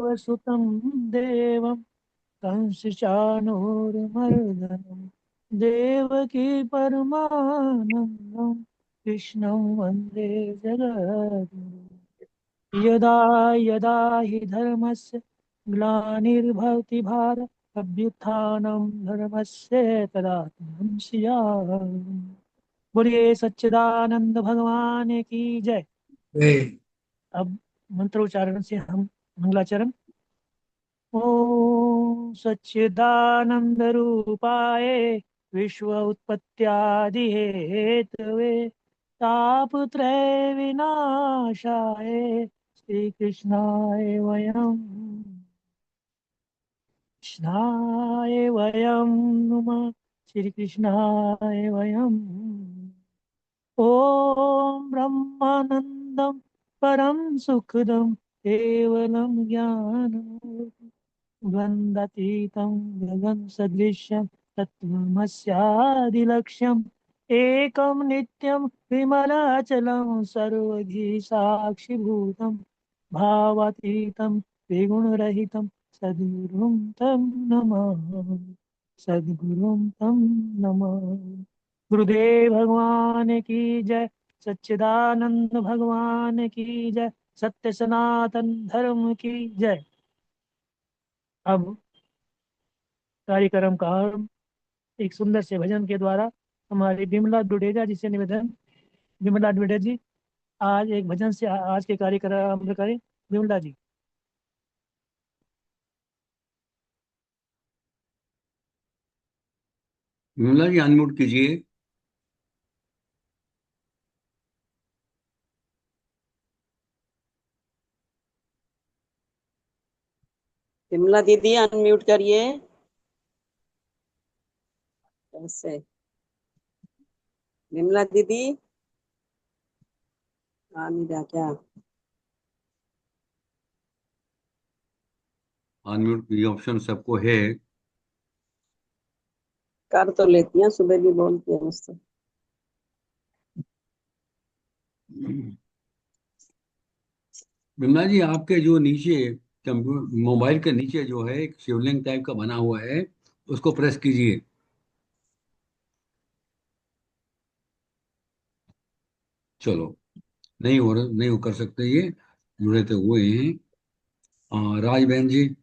वसुतं देवं कंसचाणूरमर्दनं देवकी परमानन्दं कृष्णं वन्दे जगद्गुरुं। यदा यदा हि धर्मस्य ग्लानिर्भवति भारत अभ्युत्थानं धर्मस्य तदात्मनं स्यात्। बोलिए सच्चिदानंद भगवान की जय। जय। अब मंत्रोच्चारण से हम मंगलाचरण। ओम सच्चिदानंद रूपाय विश्व उत्पत्त्यादि हेतवे तापत्रय विनाशाय श्री कृष्णाय वयम नुमः। श्री कृष्णाय वयम ॐ ब्रह्मानन्दं परं सुखदं केवलं ज्ञानमूर्तिं द्वन्द्वातीतं गगनसदृशं तत्त्वमस्यादिलक्ष्यम् एकं नित्यं विमलाचलं सर्वधी साक्षिभूतं भावातीतं विगुणरहितं सद्गुरुं तं नमः। सद्गुरुं तं नमः। गुरुदेव भगवान की जय। सच्चिदानंद भगवान की जय। सत्य सनातन धर्म की जय। अब कार्यक्रम का आरंभ एक सुंदर से भजन के द्वारा हमारी विमला दुडेजा जी से निवेदन। विमला दुडेजा जी आज एक भजन से आज के कार्यक्रम आरंभ करें। विमला जी। विमला जी अनम्यूट कीजिए। विमला दीदी अनम्यूट करिए। कैसे विमला दीदी आ नहीं रहा क्या? अनम्यूट ये ऑप्शन सबको है। कर तो लेती हैं, सुबह भी बोलती है मुझसे। विमला जी आपके जो नीचे कंप्यूटर मोबाइल के नीचे जो है एक शिवलिंग टाइप का बना हुआ है, उसको प्रेस कीजिए। चलो, नहीं हो कर सकते ये, जुड़े तो हुए हैं। राज बहन जी।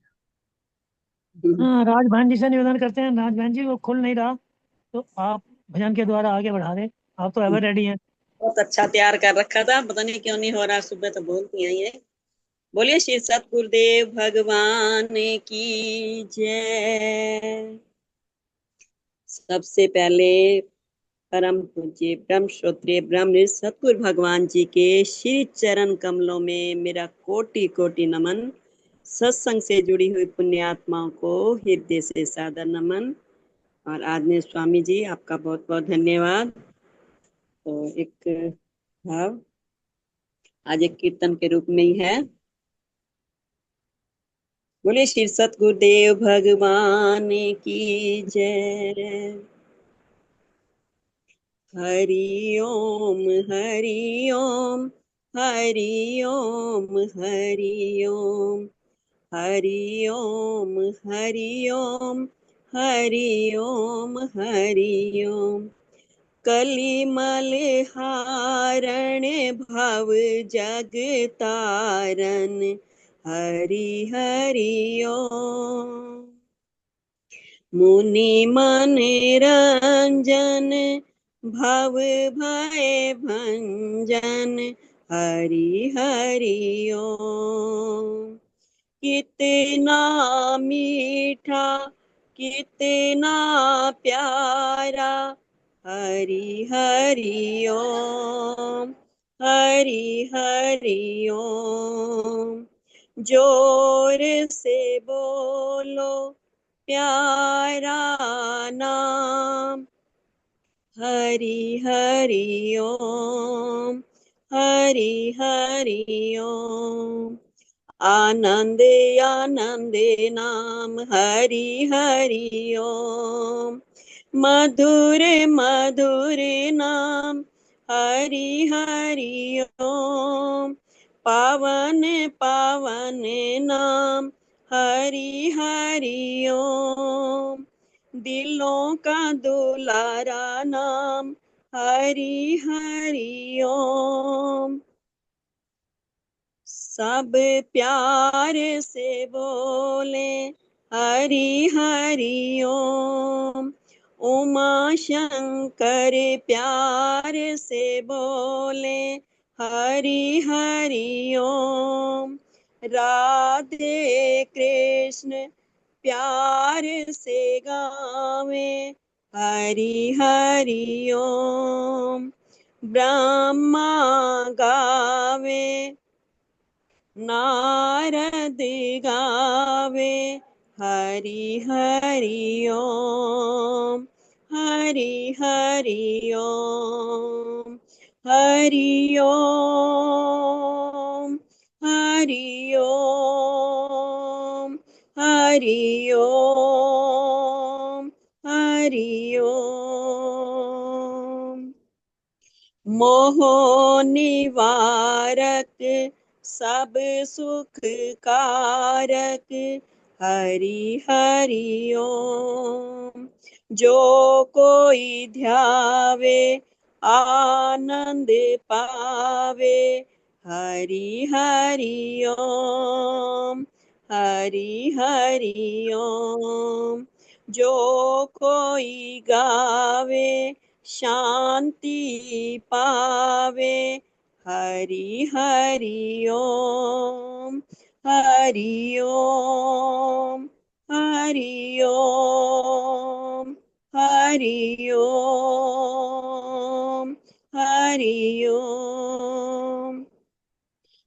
हाँ, राज भान जी से निवेदन करते हैं। राज भान जी वो खुल नहीं रहा, तो आप भजन के द्वारा आगे बढ़ा दें। आप तो एवर रेडी हैं। बहुत अच्छा तैयार कर रखा था, पता नहीं क्यों नहीं हो रहा। सुबह तो बोलती हैं ये। बोलिए श्री सतगुरुदेव भगवान की जय। सबसे पहले परम पूज्य ब्रह्म श्रोत्रिय ब्रह्म सतगुरु भगवान जी के श्री चरण कमलों में मेरा कोटि कोटि नमन। सत्संग से जुड़ी हुई पुण्य आत्माओं को हृदय से सादर नमन। और आदरणीय स्वामी जी आपका बहुत बहुत धन्यवाद। तो एक भाव आज एक कीर्तन के रूप में ही है। बोले श्री सतगुरुदेव भगवान की जय। हरि ओम हरि ओम हरि ओम हरि ओम हरि ओम हरि ओम हरि ओम हरि ओम। कलिमल हारण भव जग तारन हरि हरि ओम। मुनि मन रंजन भव भय भंजन हरि हरि ओम। कितना मीठा कितना प्यारा हरि हरि ओम हरि हरि ओम। जोर से बोलो प्यारा नाम हरि हरि ओम हरि हरि ओम। आनंद आनंद नाम हरि हरि ओम। मधुर मधुर नाम हरि हरि ओम। पावन पावन नाम हरि हरि ओम। दिलों का दुलारा नाम हरि हरि ओम। सब प्यार से बोले हरि हरि ओम। उमा शंकर प्यार से बोले हरि हरि ओम। राधे कृष्ण प्यार से गावे हरि हरि ओम। ब्रह्मा गावे नारद गावे हरि हरि ओम। हरि हरि ओम। हरि ओम। हरि ओम। हरि ओम। हरि ओम। मोह निवारक सब सुख कारक हरि हरि ओम। जो कोई ध्यावे आनंद पावे हरि हरि ओम। हरि हरि ओम। जो कोई गावे शांति पावे हरि हरि ओम। हरि ओम। हरि ओम। हरि ओम। हरि ओम।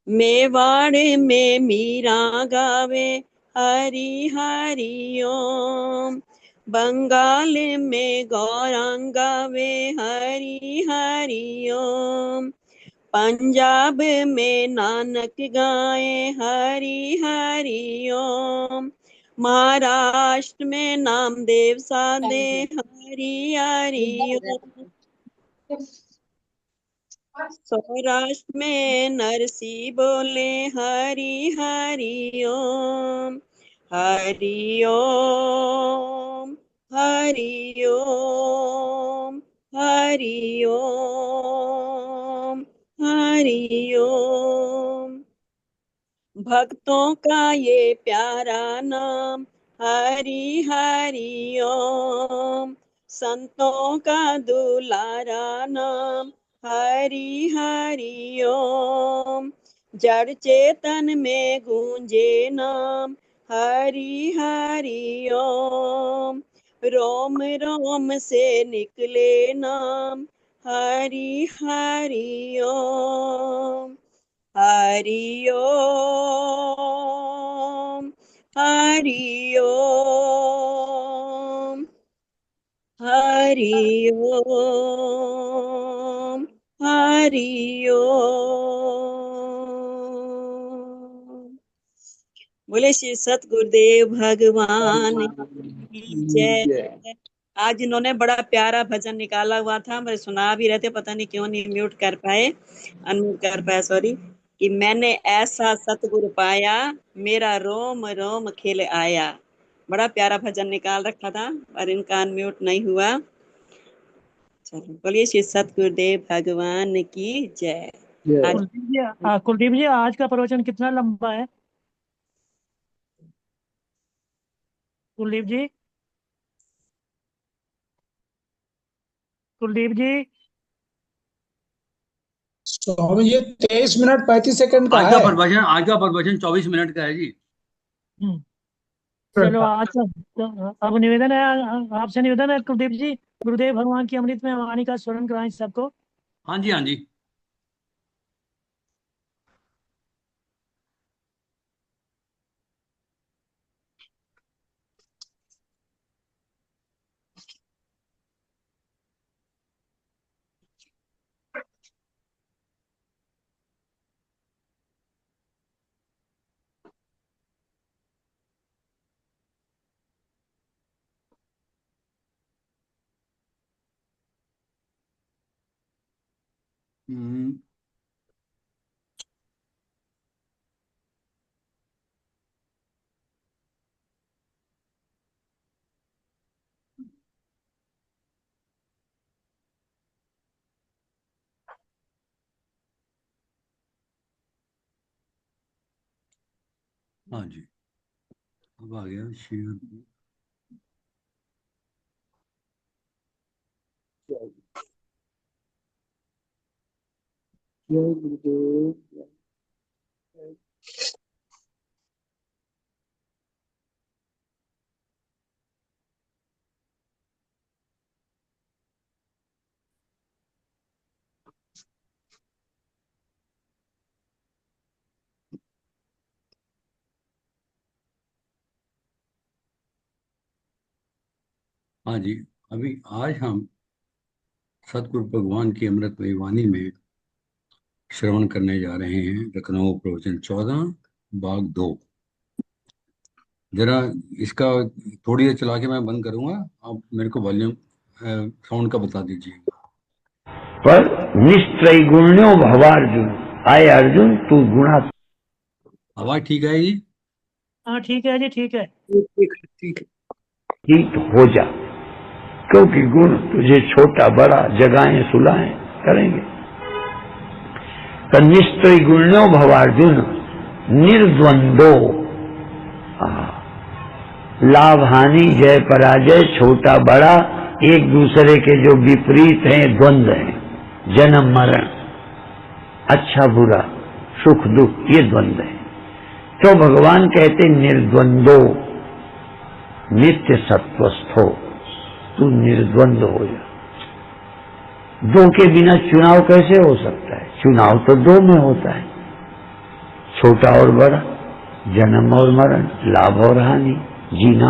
मेवाड़ में मीरा गावे हरि हरि ओम। बंगाल में गौरांग गावे हरि हरि ओम। पंजाब में नानक गाए हरि हरि ओम। महाराष्ट्र में नामदेव साधे हरि हरि ओम। सौराष्ट्र में नरसी बोले हरि हरि ओम। हरि ओम। हरि ओम। हरि ओम। हरि ओम। भक्तों का ये प्यारा नाम हरि हरि ओम। संतों का दुलारा नाम हरि हरि ओम। जड़ चेतन में गूंजे नाम हरि हरि ओम। रोम रोम से निकले नाम हरि हरि ओम। हरि ओम। हरि ओम। हरि ओम। हरि ओम। बोले श्री सतगुरुदेव भगवान की जय। आज इन्होंने बड़ा प्यारा भजन निकाला हुआ था, मेरे सुना भी रहे थे, पता नहीं क्यों नहीं म्यूट कर पाए, अनम्यूट कर पाए, सॉरी। कि मैंने ऐसा सतगुरु पाया, मेरा रोम रोम खिल आया। बड़ा प्यारा भजन निकाल रखा था और इनका अनम्यूट नहीं हुआ। चलो बोलिए श्री सतगुरुदेव भगवान की जय। आज कुलदीप जी आज का प्रवचन कितना लंबा है? कुलदीप जी। कुलदीप जी। स्वामी जी 23 मिनट 35 सेकंड का है। आज का प्रवचन 24 मिनट का है जी। हम्म, चलो आज का तो अब निवेदन है, आपसे निवेदन है कुलदीप जी, गुरुदेव भगवान की अमृत में वाणी का स्मरण कराएं सबको। हाँ जी, हाँ जी। हम्म, हाँ जी, अब आ गया शेयर। जय गुरुदेव। हाँ जी, अभी आज हम सतगुरु भगवान की अमृतमयी वाणी में श्रवण करने जा रहे हैं लखनऊ प्रवचन 14 भाग 2। जरा इसका थोड़ी देर चला के मैं बंद करूंगा, आप मेरे को वॉल्यूम साउंड का बता दीजिए। पर निस्त्रैगुण्यो भवार्जुन, आए अर्जुन तू गुणा आवाज ठीक है जी? हाँ ठीक है जी, ठीक है। ठीक है। ठीक हो जा, क्योंकि गुण तुझे छोटा बड़ा जगाएं सुलाएं करेंगे। तो निस्त्रैगुण्यो भवार्जुन निर्द्वंदो, लाभ हानि जय पराजय छोटा बड़ा एक दूसरे के जो विपरीत हैं, द्वंद्व हैं, जन्म मरण, अच्छा बुरा, सुख दुख, ये द्वंद्व है। तो भगवान कहते निर्द्वंदो, नित्य सत्वस्थो, तू निर्द्वंद हो जा। दो के बिना चुनाव कैसे हो सकता है? चुनाव तो दो में होता है, छोटा और बड़ा, जन्म और मरण, लाभ और हानि, जीना।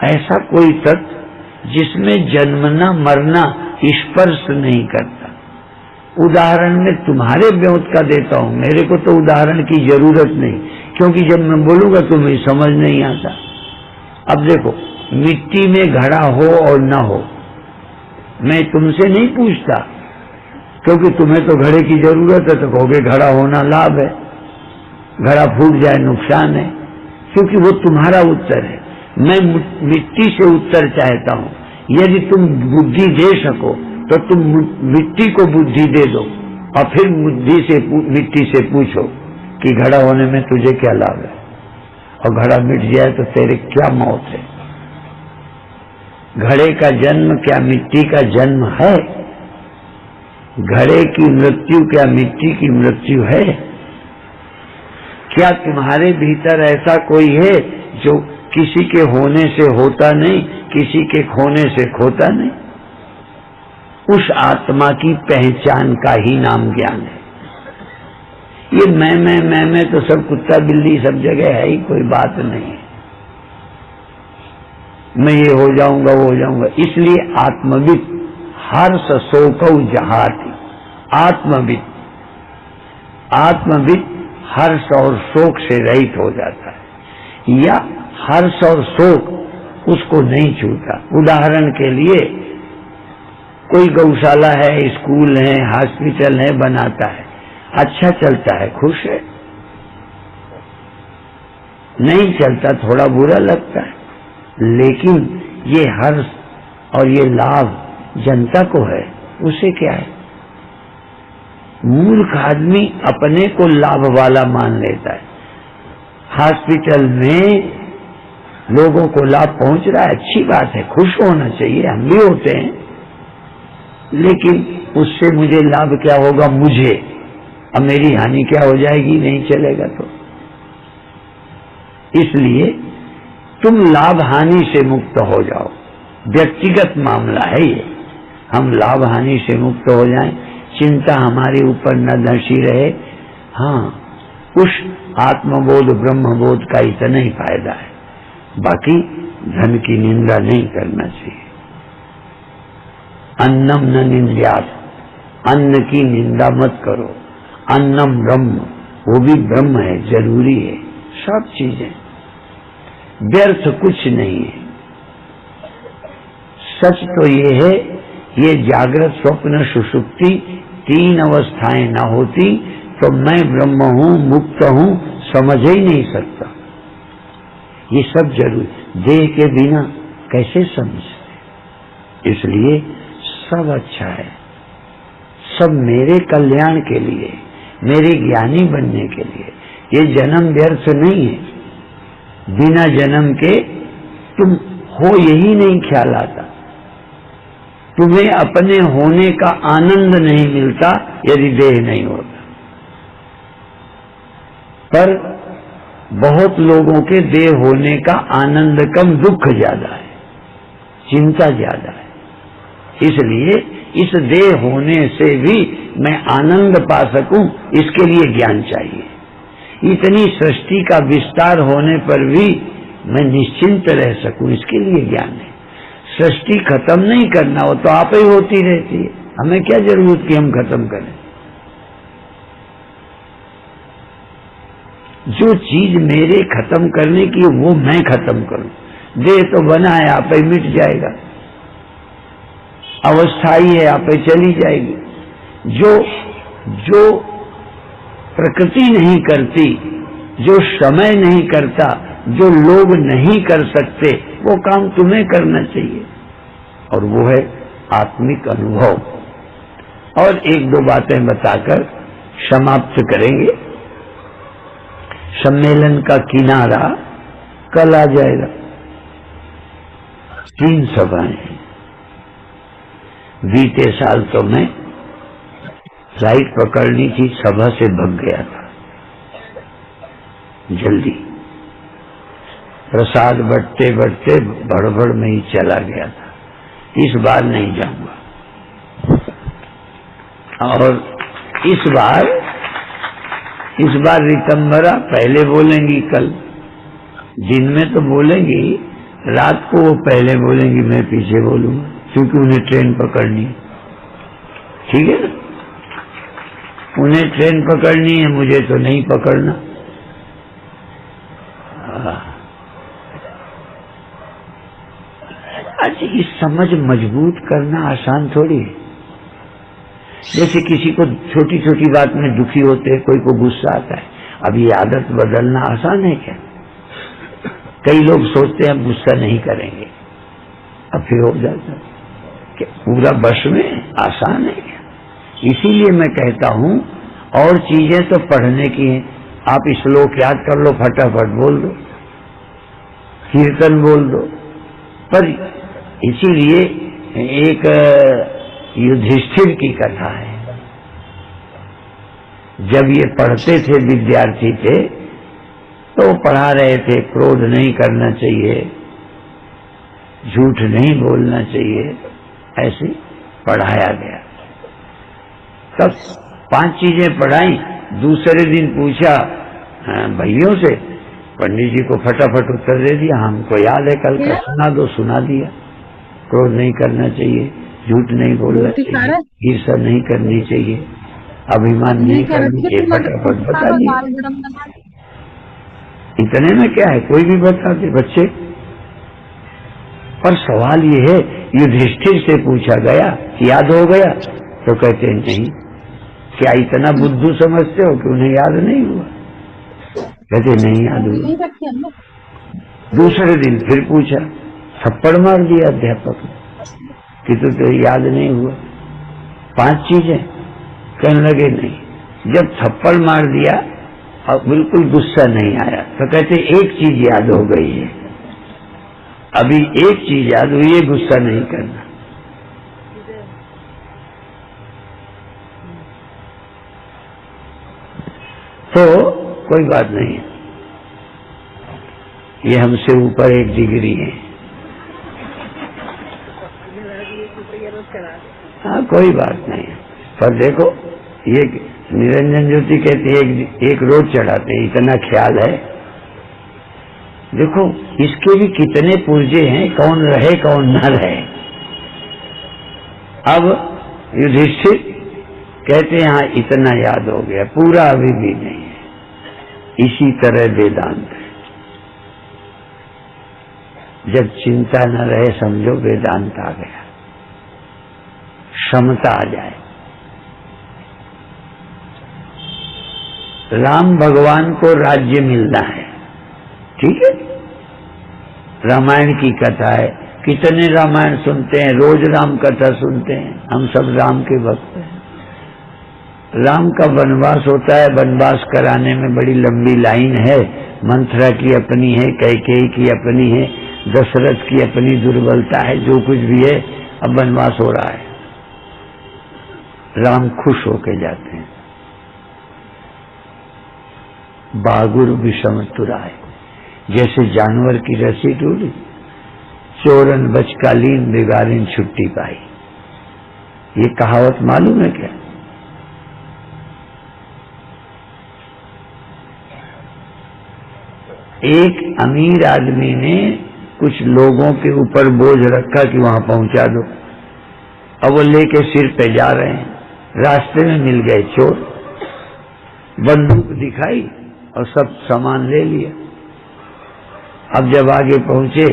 ऐसा कोई तत्व जिसमें जन्मना मरना स्पर्श नहीं करता। उदाहरण में तुम्हारे ब्योत का देता हूं, मेरे को तो उदाहरण की जरूरत नहीं, क्योंकि जब मैं बोलूंगा तुम्हें समझ नहीं आता। अब देखो, मिट्टी में घड़ा हो और न हो, मैं तुमसे नहीं पूछता, क्योंकि तुम्हें तो घड़े की जरूरत है, तो कहोगे घड़ा होना लाभ है, घड़ा फूट जाए नुकसान है, क्योंकि वो तुम्हारा उत्तर है। मैं मिट्टी से उत्तर चाहता हूं। यदि तुम बुद्धि दे सको तो तुम मिट्टी को बुद्धि दे दो और फिर मिट्टी से पूछो कि घड़ा होने में तुझे क्या लाभ है, और घड़ा मिट जाए तो तेरे क्या मौत है। घड़े का जन्म क्या मिट्टी का जन्म है? घड़े की मृत्यु क्या मिट्टी की मृत्यु है? क्या तुम्हारे भीतर ऐसा कोई है जो किसी के होने से होता नहीं, किसी के खोने से खोता नहीं? उस आत्मा की पहचान का ही नाम ज्ञान है। ये मैं तो सब कुत्ता बिल्ली सब जगह है ही, कोई बात नहीं है। मैं ये हो जाऊंगा वो हो जाऊंगा, इसलिए आत्मविद हर्ष शोकौ जहाति। आत्मविद हर्ष और शोक से रहित हो जाता है, या हर्ष और शोक उसको नहीं छूता। उदाहरण के लिए, कोई गौशाला है, स्कूल है, हॉस्पिटल है, बनाता है, अच्छा चलता है, खुश है। नहीं चलता, थोड़ा बुरा लगता है। लेकिन ये हर्ष और ये लाभ जनता को है, उसे क्या है? मूर्ख आदमी अपने को लाभ वाला मान लेता है। हॉस्पिटल में लोगों को लाभ पहुंच रहा है, अच्छी बात है, खुश होना चाहिए, हम भी होते हैं, लेकिन उससे मुझे लाभ क्या होगा? मुझे अब मेरी हानि क्या हो जाएगी? नहीं चलेगा तो। इसलिए तुम लाभ हानि से मुक्त हो जाओ। व्यक्तिगत मामला है ये, हम लाभ हानि से मुक्त हो जाएं, चिंता हमारे ऊपर न धंसी रहे। हाँ, उस आत्मबोध ब्रह्मबोध का इतना ही फायदा है, बाकी धन की निंदा नहीं करना चाहिए। अन्नम न निंद्यात, अन्न की निंदा मत करो। अन्नम ब्रह्म, वो भी ब्रह्म है, जरूरी है, सब चीजें व्यर्थ कुछ नहीं है। सच तो ये है, ये जागृत स्वप्न सुषुप्ति तीन अवस्थाएं ना होती तो मैं ब्रह्म हूं, मुक्त हूं, समझ ही नहीं सकता। ये सब जरूरी, देह के बिना कैसे समझते? इसलिए सब अच्छा है, सब मेरे कल्याण के लिए, मेरे ज्ञानी बनने के लिए। ये जन्म व्यर्थ नहीं है। बिना जन्म के तुम हो यही नहीं ख्याल आता। तुम्हें अपने होने का आनंद नहीं मिलता यदि देह नहीं होता। पर बहुत लोगों के देह होने का आनंद कम, दुख ज्यादा है, चिंता ज्यादा है। इसलिए इस देह होने से भी मैं आनंद पा सकूं, इसके लिए ज्ञान चाहिए। इतनी सृष्टि का विस्तार होने पर भी मैं निश्चिंत रह सकूं, इसके लिए ज्ञान है। सृष्टि खत्म नहीं करना, वो तो आप ही होती रहती है, हमें क्या जरूरत कि हम खत्म करें। जो चीज मेरे खत्म करने की वो मैं खत्म करूं। देह तो बना है, आप ही मिट जाएगा, अवस्थाई है, आप ही चली जाएगी। जो प्रकृति नहीं करती, जो समय नहीं करता, जो लोग नहीं कर सकते, वो काम तुम्हें करना चाहिए, और वो है आत्मिक अनुभव। और एक दो बातें बताकर समाप्त करेंगे। सम्मेलन का किनारा कल आ जाएगा। 3 सभाएं हैं। बीते साल तो मैं फ्लाइट पकड़नी थी, सभा से भग गया था जल्दी। प्रसाद बटते बटते भड़बड़ में ही चला गया था। इस बार नहीं जाऊंगा। और इस बार रितंबरा पहले बोलेंगी, कल दिन में तो बोलेंगी, रात को वो पहले बोलेंगी, मैं पीछे बोलूंगा, क्योंकि उन्हें ट्रेन पकड़नी है। ठीक है ना? उन्हें ट्रेन पकड़नी है, मुझे तो नहीं पकड़ना। अच्छा, इस समझ मजबूत करना आसान थोड़ी है। जैसे किसी को छोटी छोटी बात में दुखी होते हैं, कोई को गुस्सा आता है, अब ये आदत बदलना आसान है क्या? कई लोग सोचते हैं गुस्सा नहीं करेंगे, अब फिर हो जाता है कि पूरा बस में आसान है क्या? इसीलिए मैं कहता हूं, और चीजें तो पढ़ने की हैं। आप श्लोक याद कर लो, फटाफट बोल दो, कीर्तन बोल दो। पर इसीलिए एक युधिष्ठिर की कथा है। जब ये पढ़ते थे, विद्यार्थी थे, तो पढ़ा रहे थे क्रोध नहीं करना चाहिए, झूठ नहीं बोलना चाहिए, ऐसे पढ़ाया गया। तब 5 चीजें पढ़ाई। दूसरे दिन पूछा भाइयों से, पंडित जी को फटाफट उत्तर दे दिया, हमको याद है कल का, सुना दो, सुना दिया। क्रोध नहीं करना चाहिए, झूठ नहीं बोलना चाहिए, ईर्ष्या नहीं करनी चाहिए, अभिमान नहीं करनी चाहिए, फटाफट बता दिया। इतने में क्या है, कोई भी बता दे बच्चे। पर सवाल ये है, युधिष्ठिर से पूछा गया, याद हो गया? तो कहते नहीं। क्या इतना बुद्धू समझते हो कि उन्हें याद नहीं हुआ? कहते नहीं याद हुआ। दूसरे दिन फिर पूछा, थप्पड़ मार दिया अध्यापक कि तो याद नहीं हुआ। 5 चीजें कहने लगे नहीं। जब थप्पड़ मार दिया और बिल्कुल गुस्सा नहीं आया, तो कहते एक चीज याद हो गई है, अभी एक चीज याद हुई है, गुस्सा नहीं करना। तो कोई बात नहीं है, ये हमसे ऊपर एक डिग्री है। हाँ, कोई बात नहीं है। पर देखो, ये निरंजन ज्योति कहते एक रोज चढ़ाते, इतना ख्याल है। देखो इसके भी कितने पुर्जे हैं, कौन रहे कौन न रहे। अब युधिष्ठिर कहते हैं हाँ इतना याद हो गया, पूरा अभी भी नहीं है। इसी तरह वेदांत है। जब चिंता न रहे, समझो वेदांत आ गया, क्षमता आ जाए। राम भगवान को राज्य मिलना है, ठीक है। रामायण की कथा है, कितने रामायण सुनते हैं, रोज राम कथा सुनते हैं, हम सब राम के भक्त हैं। राम का वनवास होता है, वनवास कराने में बड़ी लंबी लाइन है। मंथरा की अपनी है, कैकेयी की अपनी है, दशरथ की अपनी दुर्बलता है, जो कुछ भी है। अब वनवास हो रहा है, राम खुश होके जाते हैं। बागुर विषम तुराए, जैसे जानवर की रस्सी टूटी, चोरन बचकालीन बिगारिन छुट्टी पाई। ये कहावत मालूम है क्या? एक अमीर आदमी ने कुछ लोगों के ऊपर बोझ रखा कि वहां पहुंचा दो। अब वो लेके सिर पे जा रहे हैं, रास्ते में मिल गए चोर, बंदूक दिखाई और सब सामान ले लिया। अब जब आगे पहुंचे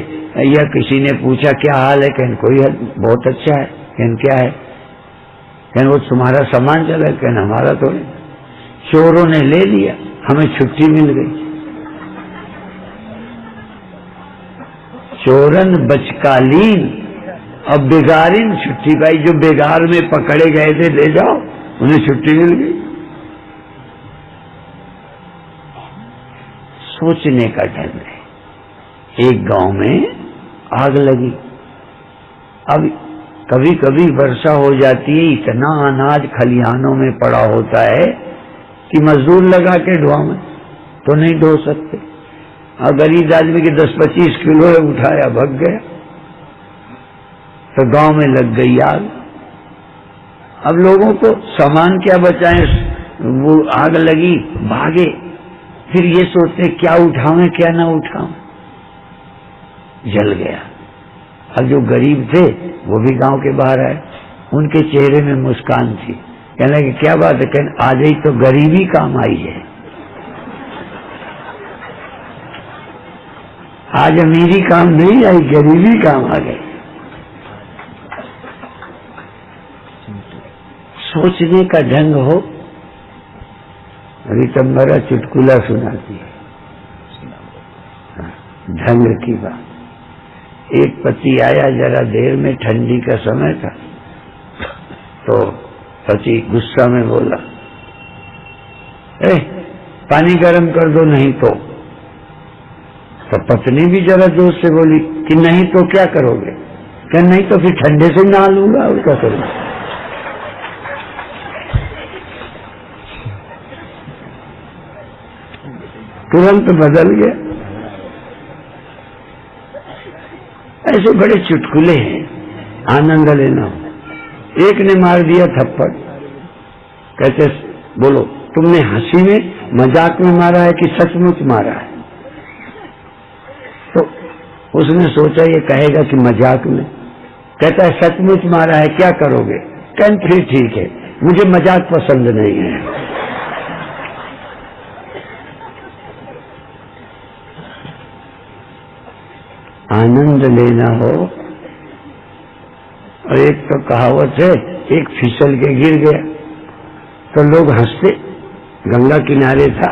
या किसी ने पूछा क्या हाल है, कहन कोई है, बहुत अच्छा है। कहन क्या है? कहन वो तुम्हारा सामान चला है। कहन हमारा तो नहीं, चोरों ने ले लिया, हमें छुट्टी मिल गई। चोरन बचकालीन और बेगारिन छुट्टी पाई। जो बेगार में पकड़े गए थे ले जाओ, उन्हें छुट्टी मिल गई। सोचने का ढंग है। एक गांव में आग लगी। अब कभी कभी वर्षा हो जाती है, इतना अनाज खलिहानों में पड़ा होता है कि मजदूर लगा के ढोएं तो नहीं ढो सकते। और गरीब आदमी के 10-25 किलो उठाया, भग गया, तो गांव में लग गई आग। अब लोगों को सामान क्या बचाएं, वो आग लगी, भागे। फिर ये सोचते क्या उठावें क्या ना उठावें, जल गया। अब जो गरीब थे वो भी गांव के बाहर आए, उनके चेहरे में मुस्कान थी। कहने लगे क्या बात है? कहने आज ही तो गरीबी काम आई है, आज अमीरी काम नहीं आई, गरीबी काम आ गई। सोचने का ढंग हो। रितंबरा चुटकुला सुनाती है, ढंग की बात। एक पति आया, जरा देर में, ठंडी का समय था, तो पति गुस्सा में बोला, पानी गर्म कर दो नहीं तो पत्नी भी जरा जोर से बोली कि नहीं तो क्या करोगे? क्या नहीं तो फिर ठंडे से नहा लूंगा और क्या करूंगा। तुरंत बदल गया। ऐसे बड़े चुटकुले हैं, आनंद लेना। एक ने मार दिया थप्पड़, कहते बोलो तुमने हंसी में मजाक में मारा है कि सचमुच मारा है? तो उसने सोचा ये कहेगा कि मजाक में। कहता है सचमुच मारा है, क्या करोगे? कहन फिर ठीक है, मुझे मजाक पसंद नहीं है। आनंद लेना हो। और एक तो कहावत है, एक फिसल के गिर गया तो लोग हंसते। गंगा किनारे था,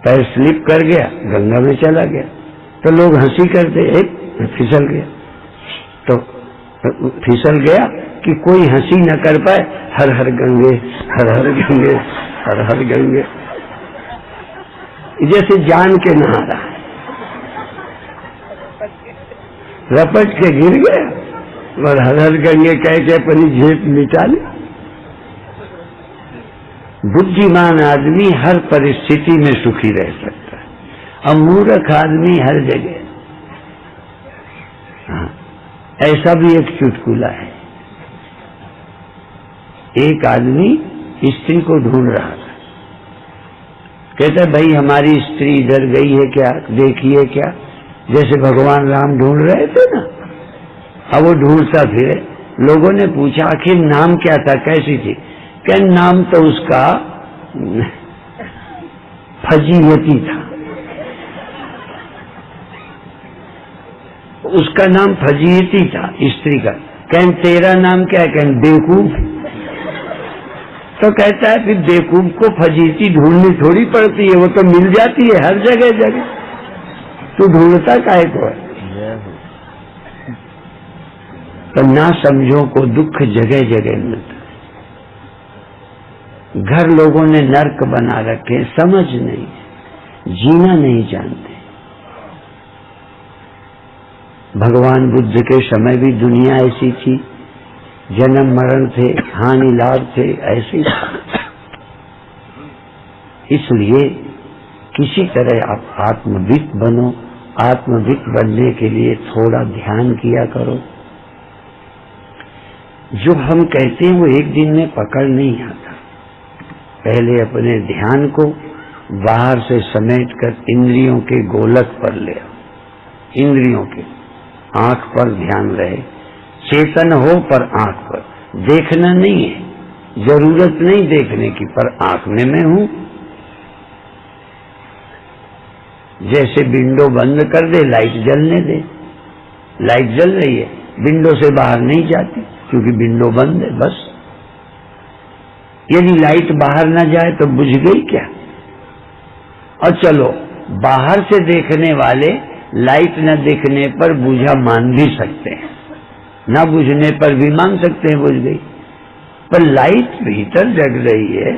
पैर स्लिप कर गया, गंगा में चला गया, तो लोग हंसी करते, एक फिसल गया। तो फिसल गया कि कोई हंसी न कर पाए, हर हर गंगे, हर हर गंगे, हर हर गंगे, जैसे जान के नहा रहा है। रपट के गिर गया और हर हर गंगे कह के अपनी झेप मिटा ली। बुद्धिमान आदमी हर परिस्थिति में सुखी रह सकता है, और मूर्ख आदमी हर जगह। हाँ, ऐसा भी एक चुटकुला है। एक आदमी स्त्री को ढूंढ रहा था। कहता भाई हमारी स्त्री इधर गई है क्या, देखिए क्या, जैसे भगवान राम ढूंढ रहे थे ना। अब वो ढूंढता फिरे। लोगों ने पूछा आखिर नाम क्या था, कैसी थी? क्या नाम तो उसका फजीयती था। उसका नाम फजीयती था स्त्री का। कहन तेरा नाम क्या है? कहन बेवकूफ। तो कहता है फिर बेवकूफ को फजीयती ढूंढनी थोड़ी पड़ती है, वो तो मिल जाती है हर जगह जगह, तू ढूंढता काहे को है? तो ना समझो को दुख जगह जगह मिलता है। घर लोगों ने नर्क बना रखे, समझ नहीं, जीना नहीं जानते। भगवान बुद्ध के समय भी दुनिया ऐसी थी, जन्म मरण थे, हानि लाभ थे, ऐसी। इसलिए किसी तरह आप आत्मविद बनो। आत्मविद बनने के लिए थोड़ा ध्यान किया करो। जो हम कहते हैं वो एक दिन में पकड़ नहीं आता। पहले अपने ध्यान को बाहर से समेट कर इंद्रियों के गोलक पर ले आओ। इंद्रियों के आंख पर ध्यान रहे, चेतन हो पर आंख पर। देखना नहीं है, जरूरत नहीं देखने की, पर आंख में मैं हूं। जैसे विंडो बंद कर दे, लाइट जलने दे, लाइट जल रही है, विंडो से बाहर नहीं जाती क्योंकि विंडो बंद है, बस। यदि लाइट बाहर ना जाए तो बुझ गई क्या? और चलो, बाहर से देखने वाले लाइट न दिखने पर बुझा मान भी सकते हैं, न बुझने पर भी मान सकते हैं बुझ गई। पर लाइट भीतर जग रही है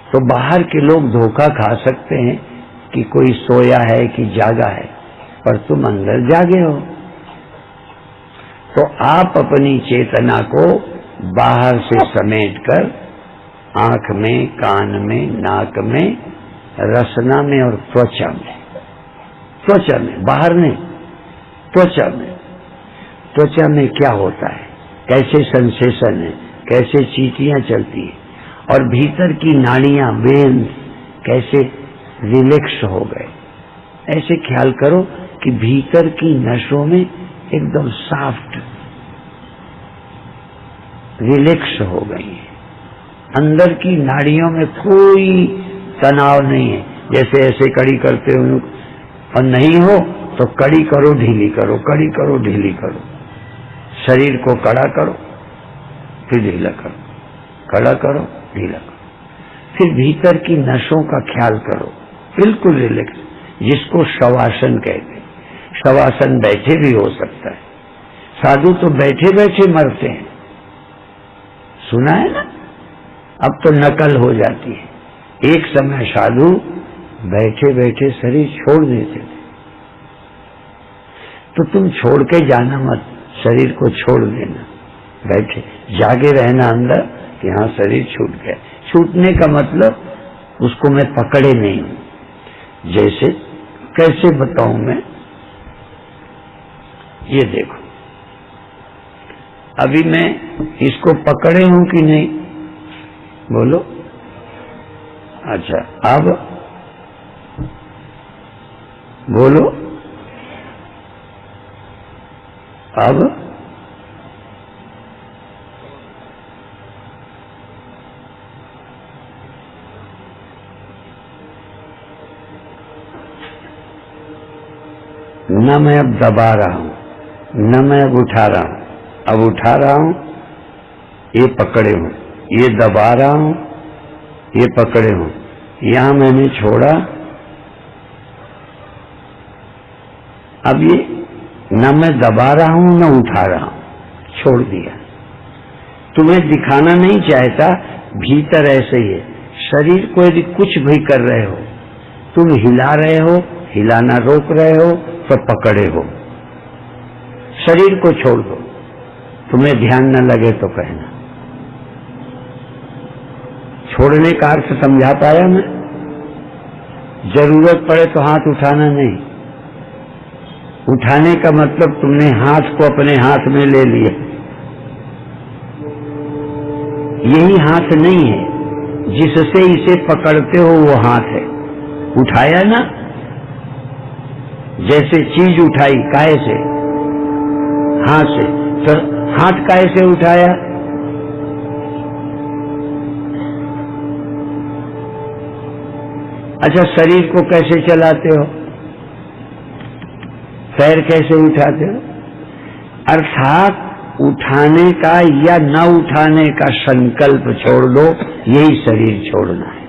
तो बाहर के लोग धोखा खा सकते हैं कि कोई सोया है कि जागा है, पर तुम अंदर जागे हो। तो आप अपनी चेतना को बाहर से समेटकर आंख में, कान में, नाक में, रसना में और त्वचा में, त्वचा में, बाहर नहीं, त्वचा में। त्वचा में क्या होता है, कैसे सेंसेशन है, कैसे चीटियां चलती है, और भीतर की नाड़ियां, वेन कैसे रिलैक्स हो गए। ऐसे ख्याल करो कि भीतर की नसों में एकदम सॉफ्ट रिलैक्स हो गई है। अंदर की नाड़ियों में कोई तनाव नहीं है। जैसे ऐसे कड़ी करते हो और नहीं हो तो कड़ी करो, ढीली करो, कड़ी करो, ढीली करो। शरीर को कड़ा करो, फिर ढीला करो, कड़ा करो, ढीला करो। फिर भीतर की नसों का ख्याल करो, बिल्कुल रिलैक्स, जिसको शवासन कहते हैं। शवासन बैठे भी हो सकता है। साधु तो बैठे बैठे मरते हैं, सुना है ना? अब तो नकल हो जाती है। एक समय साधु बैठे बैठे शरीर छोड़ देते थे। तो तुम छोड़ के जाना मत, शरीर को छोड़ देना, बैठे जागे रहना अंदर कि हाँ शरीर छूट गया। छूटने का मतलब उसको मैं पकड़े नहीं हूं। जैसे कैसे बताऊं मैं, ये देखो, अभी मैं इसको पकड़े हूं कि नहीं, बोलो। अच्छा, अब बोलो, अब न मैं अब दबा रहा हूं, न मैं अब उठा रहा हूं। अब उठा रहा हूं, ये पकड़े हूं, ये दबा रहा हूं, ये पकड़े हूं, यहां मैंने छोड़ा। अब ये न मैं दबा रहा हूं न उठा रहा हूं, छोड़ दिया। तुम्हें दिखाना नहीं चाहता, भीतर ऐसे ही है। शरीर को यदि कुछ भी कर रहे हो, तुम हिला रहे हो, हिलाना रोक रहे हो तो पकड़े हो। शरीर को छोड़ दो, तुम्हें ध्यान न लगे तो कहना। छोड़ने का अर्थ समझा पाया मैं? जरूरत पड़े तो हाथ उठाना नहीं। उठाने का मतलब तुमने हाथ को अपने हाथ में ले लिया, यही हाथ नहीं है। जिससे इसे पकड़ते हो वो हाथ है। उठाया ना, जैसे चीज उठाई काहे से, हाथ से, तो हाथ काहे से उठाया? अच्छा, शरीर को कैसे चलाते हो, पैर कैसे उठाते हो? अर्थात उठाने का या न उठाने का संकल्प छोड़ दो, यही शरीर छोड़ना है।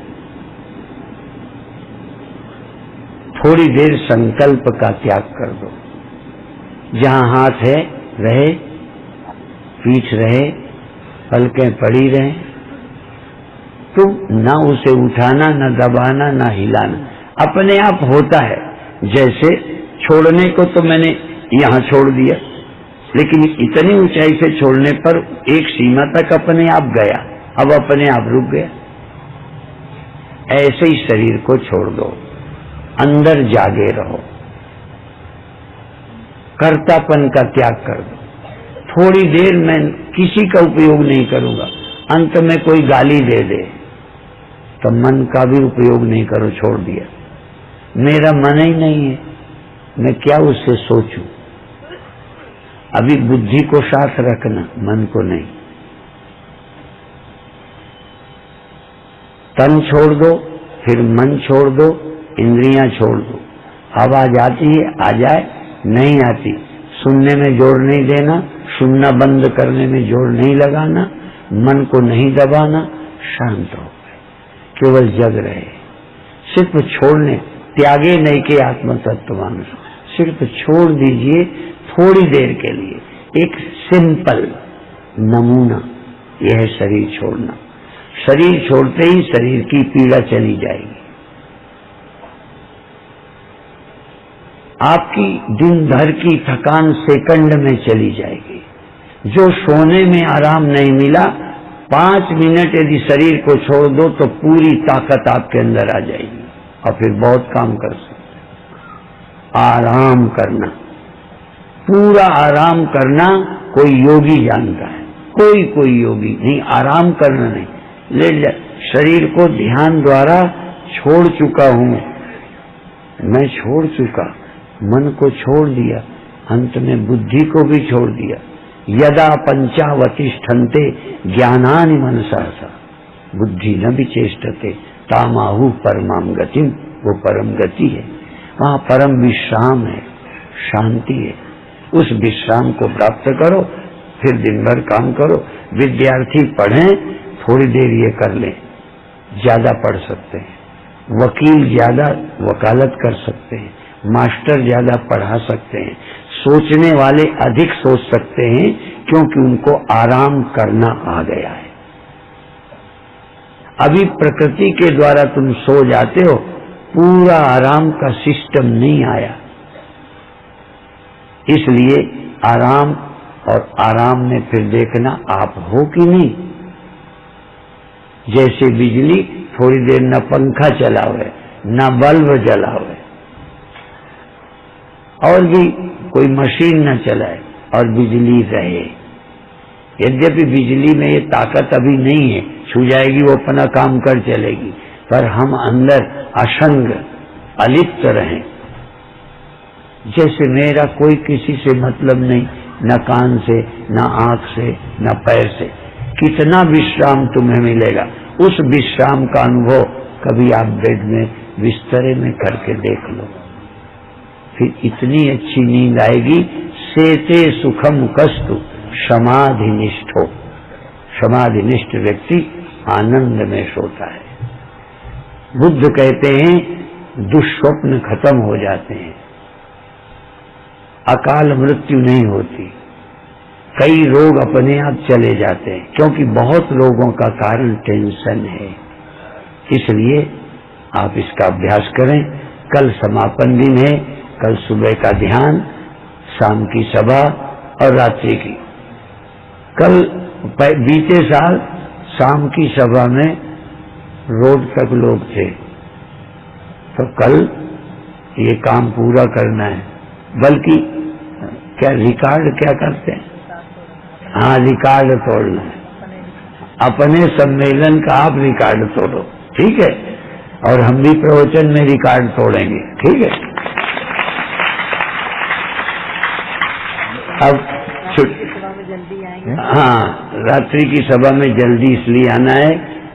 थोड़ी देर संकल्प का त्याग कर दो। जहां हाथ है रहे, पीठ रहे, पलकें पड़ी रहे, तुम ना उसे उठाना, ना दबाना, ना हिलाना, अपने आप होता है। जैसे छोड़ने को तो मैंने यहाँ छोड़ दिया, लेकिन इतनी ऊंचाई से छोड़ने पर एक सीमा तक अपने आप गया, अब अपने आप रुक गया। ऐसे ही शरीर को छोड़ दो, अंदर जागे रहो, कर्तापन का त्याग कर दो। थोड़ी देर मैं किसी का उपयोग नहीं करूंगा, अंत में कोई गाली दे दे तो मन का भी उपयोग नहीं करो, छोड़ दिया। मेरा मन ही नहीं है, मैं क्या उससे सोचूं। अभी बुद्धि को साथ रखना, मन को नहीं। तन छोड़ दो, फिर मन छोड़ दो, इंद्रियां छोड़ दो। आवाज आती है आ जाए, नहीं आती सुनने में जोर नहीं देना, सुनना बंद करने में जोर नहीं लगाना, मन को नहीं दबाना, शांत हो गए, केवल जग रहे। सिर्फ छोड़ने, त्यागे नहीं के आत्म तत्व मानुष, सिर्फ छोड़ दीजिए थोड़ी देर के लिए। एक सिंपल नमूना यह है शरीर छोड़ना। शरीर छोड़ते ही शरीर की पीड़ा चली जाएगी। आपकी दिन भर की थकान सेकंड में चली जाएगी। जो सोने में आराम नहीं मिला, 5 मिनट यदि शरीर को छोड़ दो तो पूरी ताकत आपके अंदर आ जाएगी और फिर बहुत काम कर सकते। आराम करना, पूरा आराम करना कोई योगी जानता है, कोई योगी नहीं। आराम करना नहीं, लेट जा। शरीर को ध्यान द्वारा छोड़ चुका हूं, मैं छोड़ चुका, मन को छोड़ दिया, अंत में बुद्धि को भी छोड़ दिया। यदा पंचावतिष्ठन्ते ज्ञानानि मनसा सा बुद्धि न विचेष्टते तामाहु परमाम गतिम, वो परम गति है, वहां परम विश्राम है, शांति है। उस विश्राम को प्राप्त करो, फिर दिन भर काम करो। विद्यार्थी पढ़ें, थोड़ी देर ये कर लें, ज्यादा पढ़ सकते हैं। वकील ज्यादा वकालत कर सकते हैं, मास्टर ज्यादा पढ़ा सकते हैं, सोचने वाले अधिक सोच सकते हैं, क्योंकि उनको आराम करना आ गया है। अभी प्रकृति के द्वारा तुम सो जाते हो, पूरा आराम का सिस्टम नहीं आया। इसलिए आराम, और आराम में फिर देखना आप हो कि नहीं। जैसे बिजली, थोड़ी देर न पंखा चलावे न बल्ब जलावे, और भी कोई मशीन न चलाए और बिजली रहे। यद्यपि बिजली में ये ताकत अभी नहीं है, छू जाएगी वो अपना काम कर चलेगी, पर हम अंदर असंग अलिप्त रहें। जैसे मेरा कोई किसी से मतलब नहीं, न कान से, न आंख से, न पैर से। कितना विश्राम तुम्हें मिलेगा, उस विश्राम का अनुभव कभी आप बेड में, बिस्तरे में करके देख लो, फिर इतनी अच्छी नींद आएगी। सेते सुखम कस्तु समाधिनिष्ठो, समाधिनिष्ठ व्यक्ति आनंद में सोता है। बुद्ध कहते हैं दुष्स्वप्न खत्म हो जाते हैं, अकाल मृत्यु नहीं होती, कई रोग अपने आप चले जाते हैं, क्योंकि बहुत लोगों का कारण टेंशन है। इसलिए आप इसका अभ्यास करें। कल समापन दिन है, कल सुबह का ध्यान, शाम की सभा और रात्रि की। कल बीते साल शाम की सभा में रोड तक लोग थे, तो कल ये काम पूरा करना है। बल्कि क्या रिकॉर्ड क्या करते हैं, हाँ रिकॉर्ड तोड़ना है। अपने सम्मेलन का आप रिकॉर्ड तोड़ो, ठीक है, और हम भी प्रवचन में रिकॉर्ड तोड़ेंगे, ठीक है। अब हाँ, रात्रि की सभा में जल्दी इसलिए आना है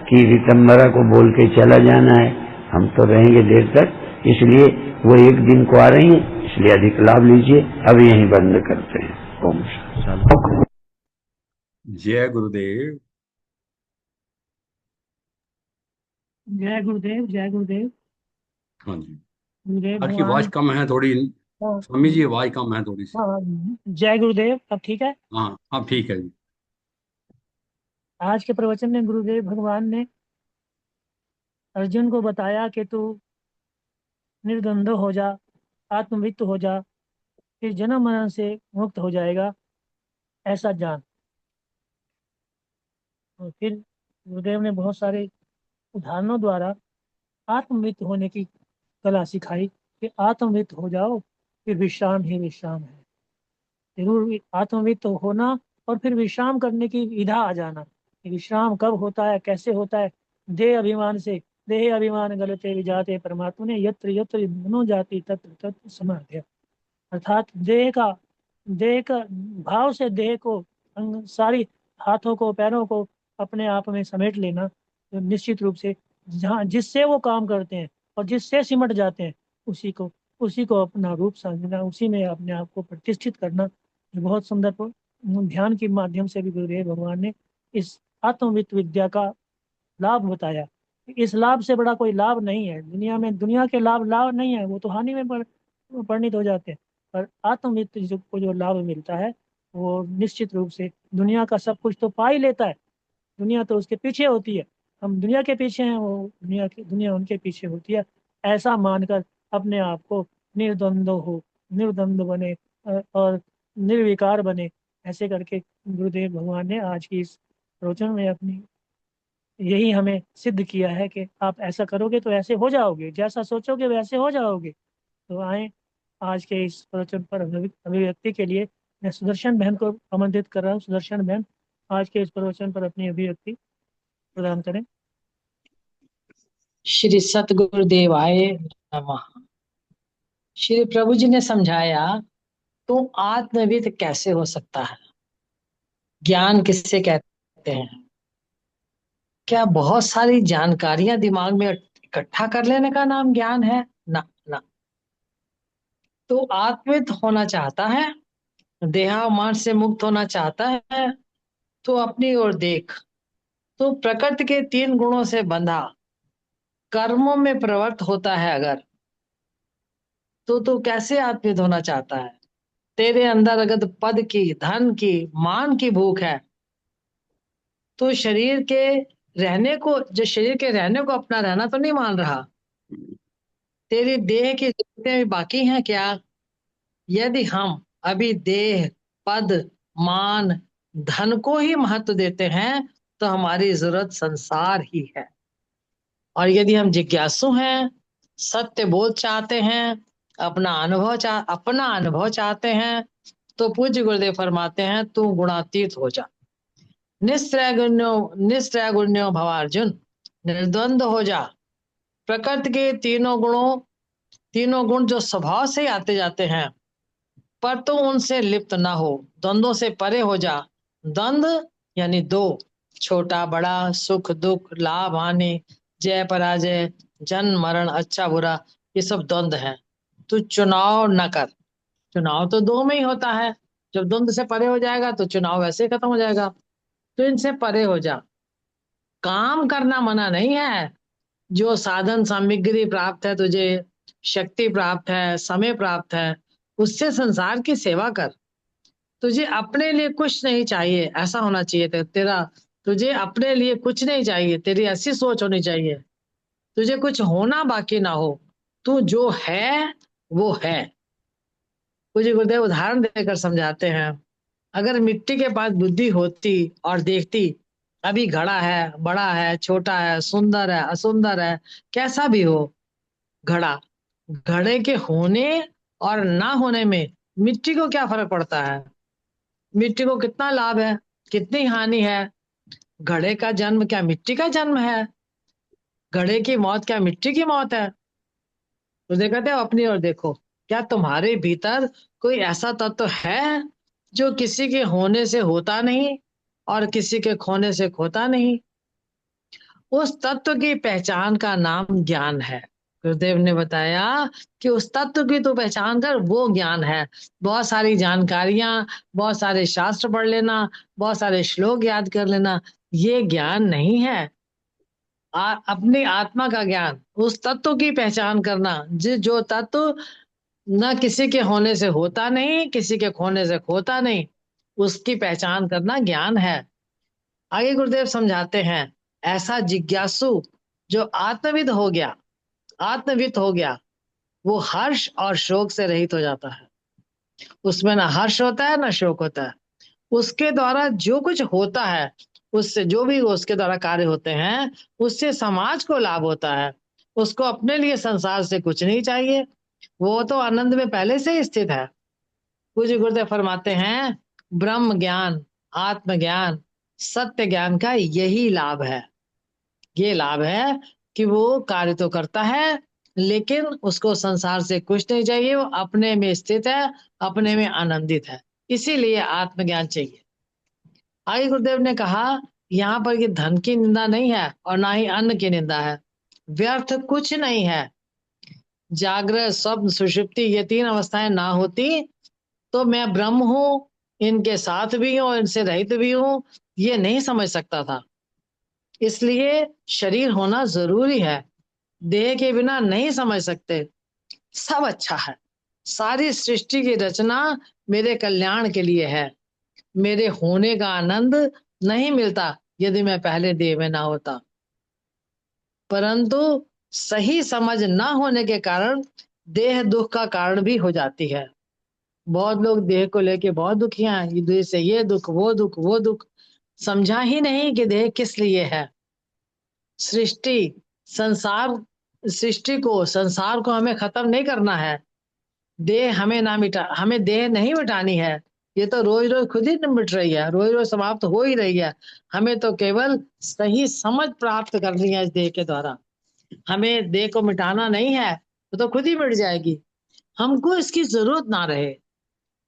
कि रितंबरा को बोल के चला जाना है, हम तो रहेंगे देर तक, इसलिए वो एक दिन को आ रही है, इसलिए अधिक लाभ लीजिए। अब यहीं बंद करते हैं। ओम शांति। जय गुरुदेव। जय गुरुदेव, जय गुरुदेव। हाँ जी, गुरुदेव आपकी आवाज कम है थोड़ी, हाँ, स्वामी जी आवाज कम है थोड़ी सी। हाँ, जय गुरुदेव। अब ठीक है। हाँ हाँ ठीक है जी। आज के प्रवचन में गुरुदेव भगवान ने अर्जुन को बताया कि तू निर्द्वंद हो जा, आत्मवित्त हो जा, फिर जन्म मरण से मुक्त हो जाएगा, ऐसा जान। और फिर गुरुदेव ने बहुत सारे उदाहरणों द्वारा आत्मवित्त होने की कला सिखाई कि आत्मवित्त हो जाओ, फिर विश्राम ही विश्राम है। जरूर आत्मवित्त होना और फिर विश्राम करने की विधा आ जाना कि विश्राम कब होता है, कैसे होता है। देह अभिमान से, देह अभिमान गलते विजाते परमात्मा ने यत्र यत्र मनो जाति तत्र तत्र समाधि। अर्थात देह का भाव से देह को, सारी हाथों को पैरों को अपने आप में समेट लेना, तो निश्चित रूप से जहाँ जिससे वो काम करते हैं और जिससे सिमट जाते हैं, उसी को अपना रूप समझना, उसी में अपने आप को प्रतिष्ठित करना। ये बहुत सुंदर ध्यान के माध्यम से भी गुरुदेव भगवान ने इस आत्मवित्त विद्या का लाभ बताया। इस लाभ से बड़ा कोई लाभ नहीं है दुनिया में। दुनिया के लाभ लाभ नहीं है, वो तो हानि में परिणित हो जाते हैं। पर आत्मवित्त को जो लाभ मिलता है, वो निश्चित रूप से दुनिया का सब कुछ तो पा ही लेता है। दुनिया तो उसके पीछे होती है, हम दुनिया के पीछे हैं, वो दुनिया उनके पीछे होती है। ऐसा मानकर अपने आप को निर्द्वंद बने और निर्विकार बने। ऐसे करके गुरुदेव भगवान ने आज की इस प्रवचन में अपनी यही हमें सिद्ध किया है कि आप ऐसा करोगे तो ऐसे हो जाओगे, जैसा सोचोगे वैसे हो जाओगे। तो आए, आज के इस प्रवचन पर अभिव्यक्ति के लिए मैं सुदर्शन बहन को आमंत्रित कर रहा हूँ। सुदर्शन बहन आज के इस प्रवचन पर अपनी अभिव्यक्ति प्रदान करें। श्री सतगुरुदेवाय नमः। श्री प्रभु जी ने समझाया तो आत्मविद कैसे हो सकता है, ज्ञान किससे कहते हैं। क्या बहुत सारी जानकारियां दिमाग में इकट्ठा कर लेने का नाम ज्ञान है? ना ना। तो आत्मविद होना चाहता है, देहाभिमान से मुक्त होना चाहता है, तो अपनी ओर देख। तो प्रकृति के 3 गुणों से बंधा कर्मों में प्रवृत्त होता है अगर, तो कैसे आत्मविद होना चाहता है? तेरे अंदर अगर पद की, धन की, मान की भूख है, तो शरीर के रहने को अपना रहना तो नहीं मान रहा। तेरी देह की जरूरतें भी बाकी हैं क्या? यदि हम अभी देह, पद, मान, धन को ही महत्व देते हैं, तो हमारी जरूरत संसार ही है। और यदि हम जिज्ञासु हैं, सत्य बोध चाहते हैं, अपना अनुभव चाहते हैं, तो पूज्य गुरुदेव फरमाते हैं तू गुणातीत हो जा, निस्त्रैगुण्यो भवार्जुन, निर्द्वंद हो जा। प्रकृति के तीनों गुण जो स्वभाव से आते जाते हैं, पर तू उनसे लिप्त ना हो, द्वंद्वों से परे हो जा। द्वंद्व यानी 2, छोटा बड़ा, सुख दुख, लाभ हानि, जय पराजय, जन्म मरण, अच्छा बुरा, ये सब द्वंद्व है। तू चुनाव न कर। चुनाव तो 2 में ही होता है। जब द्वंद्व से परे हो जाएगा तो चुनाव वैसे ही खत्म हो जाएगा। तो इनसे परे हो जा। काम करना मना नहीं है। जो साधन सामग्री प्राप्त है तुझे, शक्ति प्राप्त है, समय प्राप्त है, उससे संसार की सेवा कर। तुझे अपने लिए कुछ नहीं चाहिए, ऐसा होना चाहिए तेरा। तुझे अपने लिए कुछ नहीं चाहिए, तेरी ऐसी सोच होनी चाहिए। तुझे कुछ होना बाकी ना हो, तू जो है वो है। मुझे गुरुदेव उदाहरण देकर समझाते हैं। अगर मिट्टी के पास बुद्धि होती और देखती, अभी घड़ा है, बड़ा है, छोटा है, सुंदर है, असुंदर है, कैसा भी हो घड़ा, घड़े के होने और ना होने में मिट्टी को क्या फर्क पड़ता है? मिट्टी को कितना लाभ है, कितनी हानि है? घड़े का जन्म क्या मिट्टी का जन्म है? घड़े की मौत क्या मिट्टी की मौत है? तो कहते हो अपनी ओर देखो, क्या तुम्हारे भीतर कोई ऐसा तत्व है जो किसी के होने से होता नहीं और किसी के खोने से खोता नहीं? उस तत्व की पहचान का नाम ज्ञान है। गुरुदेव ने बताया कि उस तत्व की तो पहचान कर, वो ज्ञान है। बहुत सारी जानकारियां, बहुत सारे शास्त्र पढ़ लेना, बहुत सारे श्लोक याद कर लेना, ये ज्ञान नहीं है। अपनी आत्मा का ज्ञान, उस तत्व की पहचान करना जो तत्व न किसी के होने से होता नहीं, किसी के खोने से खोता नहीं, उसकी पहचान करना ज्ञान है। आगे गुरुदेव समझाते हैं, ऐसा जिज्ञासु जो आत्मविद हो गया, आत्मविद हो गया, वो हर्ष और शोक से रहित हो जाता है। उसमें ना हर्ष होता है ना शोक होता है। उसके द्वारा जो कुछ होता है, उससे जो भी उसके द्वारा कार्य होते हैं, उससे समाज को लाभ होता है। उसको अपने लिए संसार से कुछ नहीं चाहिए, वो तो आनंद में पहले से ही स्थित है। पूज्य गुरुदेव फरमाते हैं, ब्रह्म ज्ञान, आत्मज्ञान, सत्य ज्ञान का यही लाभ है। ये लाभ है कि वो कार्य तो करता है, लेकिन उसको संसार से कुछ नहीं चाहिए, वो अपने में स्थित है, अपने में आनंदित है। इसीलिए आत्मज्ञान चाहिए। आगे गुरुदेव ने कहा, यहाँ पर ये धन की निंदा नहीं है और ना ही अन्न की निंदा है। व्यर्थ कुछ नहीं है। जागृत, स्वप्न, सुषुप्ति, ये तीन अवस्थाएं ना होती तो मैं ब्रह्म हूँ, इनके साथ भी हूँ, इनसे रहित भी हूँ, ये नहीं समझ सकता था। इसलिए शरीर होना जरूरी है। देह के बिना नहीं समझ सकते। सब अच्छा है, सारी सृष्टि की रचना मेरे कल्याण के लिए है। मेरे होने का आनंद नहीं मिलता यदि मैं पहले देह में ना होता। परंतु सही समझ ना होने के कारण देह दुख का कारण भी हो जाती है। बहुत लोग देह को लेके बहुत दुखी हैं, ये देह से ये दुख, वो दुख, वो दुख। समझा ही नहीं कि देह किस लिए है। सृष्टि, संसार, सृष्टि को, संसार को हमें खत्म नहीं करना है। देह हमें ना मिटा, हमें देह नहीं मिटानी है। ये तो रोज रोज खुद ही मिट रही है, रोज रोज समाप्त हो ही रही है। हमें तो केवल सही समझ प्राप्त करनी है इस देह के द्वारा। हमें देह को मिटाना नहीं है, तो खुद ही मिट जाएगी। हमको इसकी जरूरत ना रहे।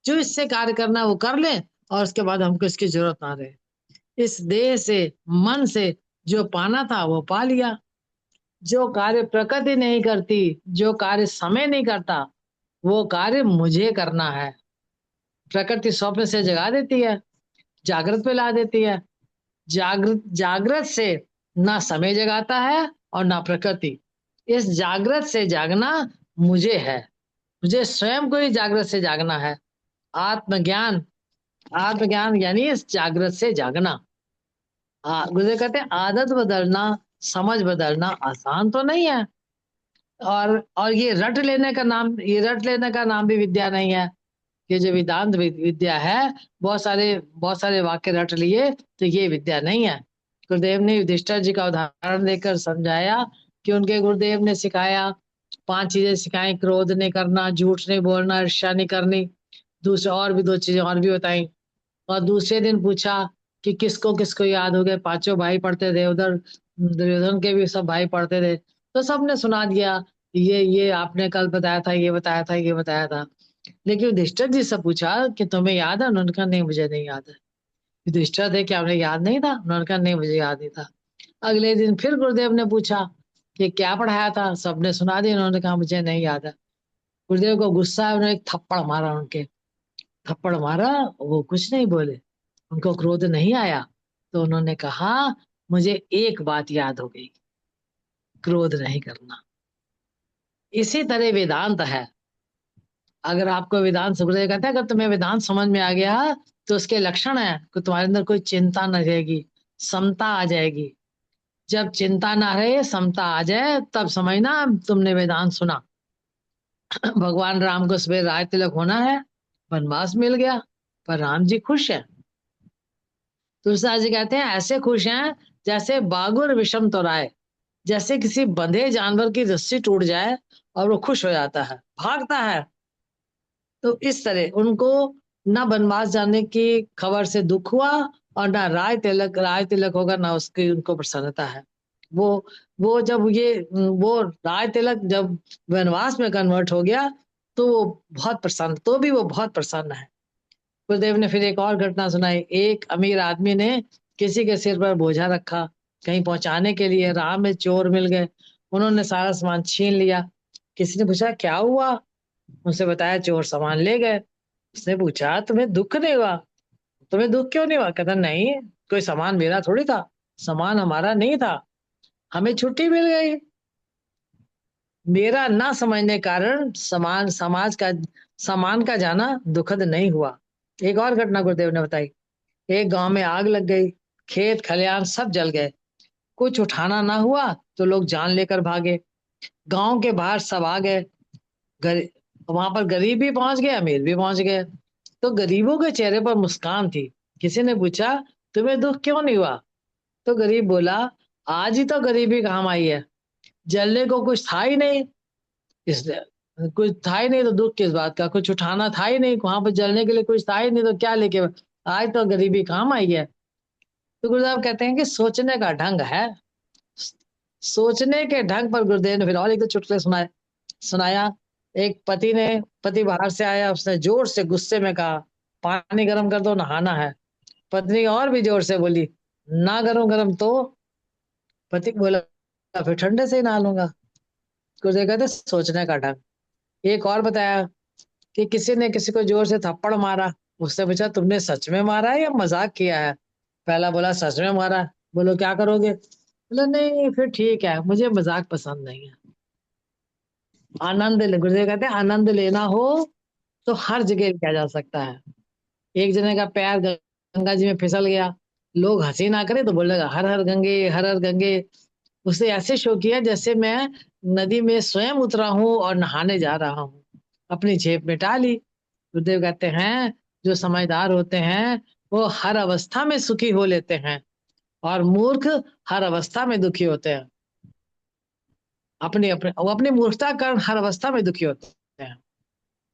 जो इससे कार्य करना है वो कर ले, और उसके बाद हमको इसकी जरूरत ना रहे। इस देह से, मन से जो पाना था वो पा लिया। जो कार्य प्रकृति नहीं करती, जो कार्य समय नहीं करता, वो कार्य मुझे करना है। प्रकृति स्वप्न से जगा देती है, जागृत पे ला देती है। जागृत, जागृत से ना समय जगाता है और ना प्रकृति। इस जागृत से जागना मुझे है। मुझे स्वयं को ही जागृत से जागना है। आत्मज्ञान, आत्मज्ञान यानी इस जागृत से जागना। गुरुदेव कहते हैं, आदत बदलना, समझ बदलना आसान तो नहीं है। और ये रट लेने का नाम, ये रट लेने का नाम भी विद्या नहीं है। ये जो वेदांत विद्या है, बहुत सारे वाक्य रट लिए, तो ये विद्या नहीं है। गुरुदेव ने युधिष्ठिर जी का उदाहरण देकर समझाया कि उनके गुरुदेव ने सिखाया, 5 चीजें सिखाई, क्रोध नहीं करना, झूठ नहीं बोलना, ईर्ष्या नहीं करनी, दूसरे और भी 2 चीजें और भी बताई। और दूसरे दिन पूछा कि किसको किसको याद हो गए। 5 भाई पढ़ते थे, उधर दुर्योधन के भी सब भाई पढ़ते थे, तो सबने सुना दिया, ये आपने कल बताया था, ये बताया था, ये बताया था। लेकिन युधिष्ठिर जी से पूछा कि तुम्हें याद है? उन्होंने कहा नहीं, मुझे नहीं याद है। युधिष्ठिर थे, क्या उन्हें याद नहीं था? उन्होंने कहा नहीं, मुझे याद नहीं था। अगले दिन फिर गुरुदेव ने पूछा कि क्या पढ़ाया था? सबने सुना दिया, उन्होंने कहा मुझे नहीं याद है। गुरुदेव को गुस्सा है, उन्होंने एक थप्पड़ मारा, उनके थप्पड़ मारा, वो कुछ नहीं बोले, उनको क्रोध नहीं आया। तो उन्होंने कहा मुझे एक बात याद हो गई, क्रोध नहीं करना। इसी तरह वेदांत है। अगर आपको वेदांत, गुरुदेव कहते हैं, अगर तुम्हें वेदांत समझ में आ गया तो उसके लक्षण है कि तुम्हारे अंदर कोई चिंता न रहेगी, समता आ जाएगी। जब चिंता ना रहे, समता आ जाए, तब समझना तुमने वेदांत सुना। भगवान राम को सवेरे राज तिलक होना है, वनवास मिल गया, पर राम जी खुश है। तुलसीदास जी कहते हैं, ऐसे खुश हैं जैसे बागुर विषम तोराए। जैसे किसी बंधे जानवर की रस्सी टूट जाए और वो खुश हो जाता है, भागता है। तो इस तरह उनको ना वनवास जाने की खबर से दुख हुआ, और ना राज तिलक होगा, ना उसकी उनको प्रसन्नता है। वो जब वो राज तिलक जब वनवास में कन्वर्ट हो गया, तो वो बहुत प्रसन्न, तो भी वो बहुत प्रसन्न है। गुरुदेव ने फिर एक और घटना सुनाई। एक अमीर आदमी ने किसी के सिर पर बोझा रखा, कहीं पहुंचाने के लिए। राह में चोर मिल गए, उन्होंने सारा सामान छीन लिया। किसी ने पूछा क्या हुआ? उसे बताया चोर सामान ले गए। उसने पूछा तुम्हें दुख नहीं हुआ? तुम्हें दुख क्यों नहीं हुआ? कहता नहीं, कोई सामान मेरा थोड़ी था, सामान हमारा नहीं था, हमें छुट्टी मिल गई। मेरा ना समझने कारण सामान का जाना दुखद नहीं हुआ। एक और घटना गुरुदेव ने बताई। एक गांव में आग लग गई, खेत खलियान सब जल गए। कुछ उठाना ना हुआ तो लोग जान लेकर भागे। गांव के बाहर सब आ गए। वहां पर गरीब भी पहुंच गए, अमीर भी पहुंच गए। तो गरीबों के चेहरे पर मुस्कान थी। किसी ने पूछा, तुम्हें दुख क्यों नहीं हुआ? तो गरीब बोला, आज ही तो गरीबी काम आई है, जलने को कुछ था ही नहीं, इसलिए कुछ था ही नहीं तो दुख किस बात का, कुछ उठाना था ही नहीं, वहां पर जलने के लिए कुछ था ही नहीं तो क्या लेके, आज तो गरीबी काम आई है। तो गुरु साहब कहते हैं कि सोचने का ढंग है। सोचने के ढंग पर गुरुदेव ने फिर और एक तो चुटकुले सुनाया। एक पति बाहर से आया, उसने जोर से गुस्से में कहा, पानी गर्म कर दो, नहाना है। पत्नी और भी जोर से बोली, ना गरम गरम तो। पति बोला, फिर ठंडे से ही नहा लूंगा। गुरुदेव कहते सोचने का ढंग। एक और बताया कि किसी ने किसी को जोर से थप्पड़ मारा। उससे पूछा, तुमने सच में मारा है या मजाक किया है? पहला बोला, सच में मारा। बोलो क्या करोगे? बोला, नहीं फिर ठीक है, मुझे मजाक पसंद नहीं है। गुरुदेव कहते हैं आनंद लेना हो तो हर जगह किया जा सकता है। एक जने का पैर गंगा जी में फिसल गया, लोग हंसी ना करे तो बोलेगा हर हर गंगे, हर हर गंगे। उसे ऐसे शो किया जैसे मैं नदी में स्वयं उतरा हूं और नहाने जा रहा हूँ, अपनी जेब में डाली। गुरुदेव कहते हैं जो समझदार होते हैं वो हर अवस्था में सुखी हो लेते हैं, और मूर्ख हर अवस्था में दुखी होते हैं। वो अपनी मूर्खता के कारण हर अवस्था में दुखी होते हैं।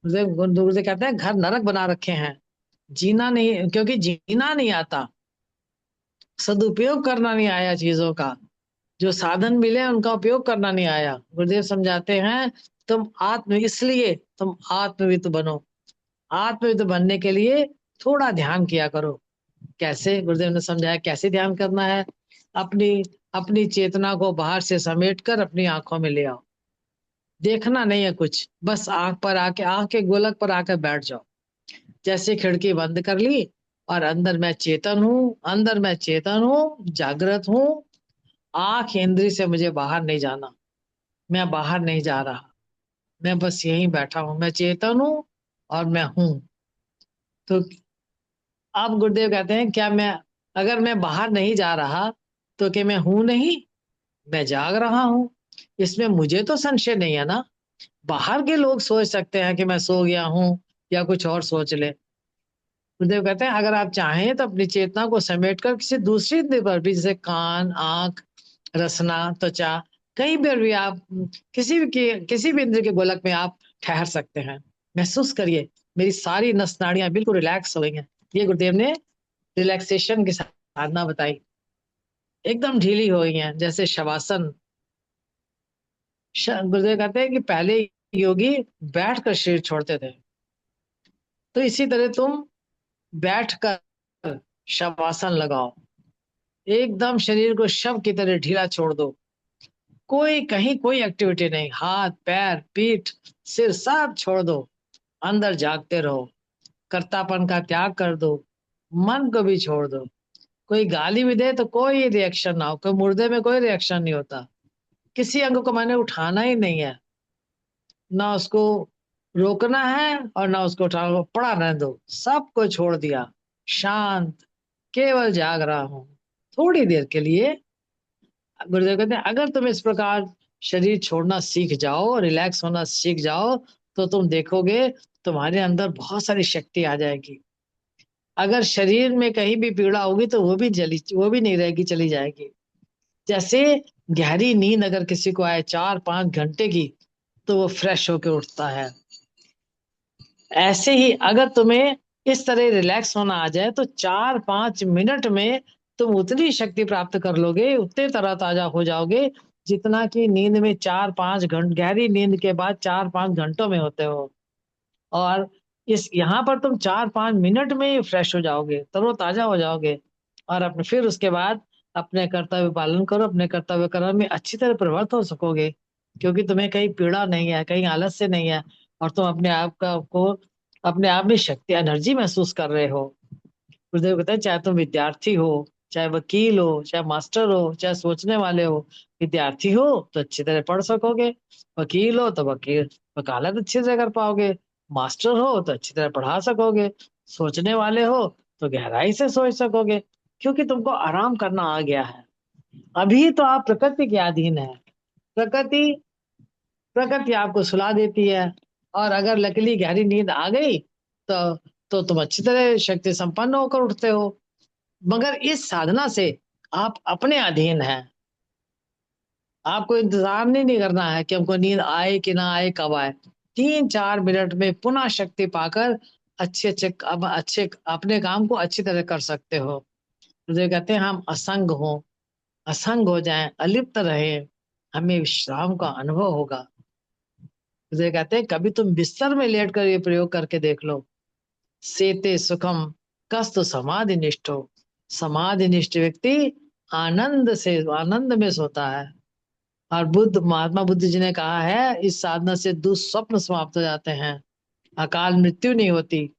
गुरुदेव कहते हैं घर नरक बना रखे हैं, जीना नहीं, क्योंकि जीना नहीं आता, सदुपयोग करना नहीं आया चीजों का, जो साधन मिले उनका उपयोग करना नहीं आया। गुरुदेव समझाते हैं इसलिए तुम आत्मविद बनो। आत्मविद बनने के लिए थोड़ा ध्यान किया करो। कैसे? गुरुदेव ने समझाया कैसे ध्यान करना है। अपनी अपनी चेतना को बाहर से समेट कर अपनी आंखों में ले आओ। देखना नहीं है कुछ, बस आंख के गोलक पर आकर बैठ जाओ। जैसे खिड़की बंद कर ली और अंदर मैं चेतन हूँ, अंदर मैं चेतन हूँ, जागृत हूँ। आंख इंद्री से मुझे बाहर नहीं जाना, मैं बाहर नहीं जा रहा, मैं बस यहीं बैठा हूँ, मैं चेतन हूँ और मैं हूँ। तो अब गुरुदेव कहते हैं क्या मैं, अगर मैं बाहर नहीं जा रहा तो क्या मैं हूं नहीं? मैं जाग रहा हूं, इसमें मुझे तो संशय नहीं है ना। बाहर के लोग सोच सकते हैं कि मैं सो गया हूं या कुछ और सोच ले। गुरुदेव कहते हैं अगर आप चाहें तो अपनी चेतना को समेट कर किसी दूसरी इंद्रिय पर भी, जैसे कान, आंख, रसना, त्वचा, कहीं पर भी आप किसी भी इंद्र के गोलक में आप ठहर सकते हैं। महसूस करिए मेरी सारी नस नाड़ियां बिल्कुल रिलैक्स हो गई हैं। ये गुरुदेव ने रिलैक्सेशन की साधना बताई, एकदम ढीली हो गई हैं जैसे शवासन। गुरुदेव कहते हैं कि पहले योगी बैठकर शरीर छोड़ते थे, तो इसी तरह तुम बैठकर शवासन लगाओ। एकदम शरीर को शव की तरह ढीला छोड़ दो। कहीं कोई एक्टिविटी नहीं, हाथ पैर पीठ सिर सब छोड़ दो। अंदर जागते रहो, कर्तापन का त्याग कर दो, मन को भी छोड़ दो। कोई गाली भी दे तो कोई रिएक्शन ना हो, कोई मुर्दे में कोई रिएक्शन नहीं होता। किसी अंग को मैंने उठाना ही नहीं है, ना उसको रोकना है और ना उसको उठाना, पड़ा रहने दो, सबको छोड़ दिया, शांत, केवल जाग रहा हूं थोड़ी देर के लिए। गुरुदेव कहते हैं अगर तुम इस प्रकार शरीर छोड़ना सीख जाओ, रिलैक्स होना सीख जाओ, तो तुम देखोगे तुम्हारे अंदर बहुत सारी शक्ति आ जाएगी। अगर शरीर में कहीं भी पीड़ा होगी तो वो भी नहीं रहेगी, चली जाएगी। जैसे गहरी नींद अगर किसी को आए 4-5 घंटे की, तो वो फ्रेश होकर उठता है। ऐसे ही अगर तुम्हें इस तरह रिलैक्स होना आ जाए तो 4-5 मिनट में तुम उतनी शक्ति प्राप्त कर लोगे, उतने तरोताजा हो जाओगे जितना कि नींद में 4-5 घंटे, गहरी नींद के बाद 4-5 घंटों में होते हो। और इस यहाँ पर तुम 4-5 मिनट में ही फ्रेश हो जाओगे, तरोताजा हो जाओगे। और अपने फिर उसके बाद अपने कर्तव्य पालन करो, अपने कर्तव्य कर्म में अच्छी तरह प्रवृत्त हो सकोगे, क्योंकि तुम्हें कहीं पीड़ा नहीं है, कहीं आलस्य नहीं है, और तुम अपने आप में शक्ति, एनर्जी महसूस कर रहे हो। गुरुदेव कहते हैं चाहे तुम विद्यार्थी हो, चाहे वकील हो, चाहे मास्टर हो, चाहे सोचने वाले हो। विद्यार्थी हो तो अच्छी तरह पढ़ सकोगे, वकील हो तो वकालत अच्छी तरह कर पाओगे, मास्टर हो तो अच्छी तरह पढ़ा सकोगे, सोचने वाले हो तो गहराई से सोच सकोगे, क्योंकि तुमको आराम करना आ गया है। अभी तो आप प्रकृति के अधीन है। प्रकृति प्रकृति आपको सुला देती है, और अगर लकीली गहरी नींद आ गई तो तुम अच्छी तरह शक्ति संपन्न होकर उठते हो। मगर इस साधना से आप अपने अधीन हैं। आपको इंतजार नहीं करना है कि हमको नींद आए कि ना आए, कब आए। 3-4 मिनट में पुनः शक्ति पाकर अच्छे अच्छे अब अच्छे अपने काम को अच्छी तरह कर सकते हो। तो कहते हैं हम असंग हो जाएं, अलिप्त रहे, हमें विश्राम का अनुभव होगा। तो कहते हैं कभी तुम बिस्तर में लेट कर ये प्रयोग करके देख लो। सेते सुखम कस्तु समाधि निष्ठो। समाधि निष्ठ व्यक्ति आनंद में सोता है। और महात्मा बुद्ध जी ने कहा है इस साधना से दुस्वप्न समाप्त हो जाते हैं, अकाल मृत्यु नहीं होती,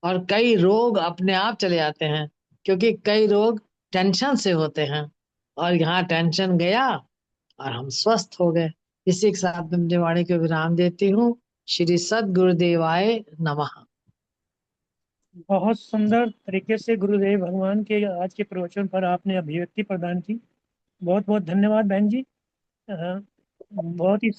और कई रोग अपने आप चले जाते हैं। क्योंकि कई रोग टेंशन से होते हैं, और यहाँ टेंशन गया और हम स्वस्थ हो गए। इसी के साथ मैं अपनी वाणी को विराम देती हूँ। श्री सद्गुरुदेवाय नमः। बहुत सुंदर तरीके से गुरुदेव भगवान के आज के प्रवचन पर आपने अभिव्यक्ति प्रदान की। बहुत बहुत धन्यवाद बहन जी। बहुत ही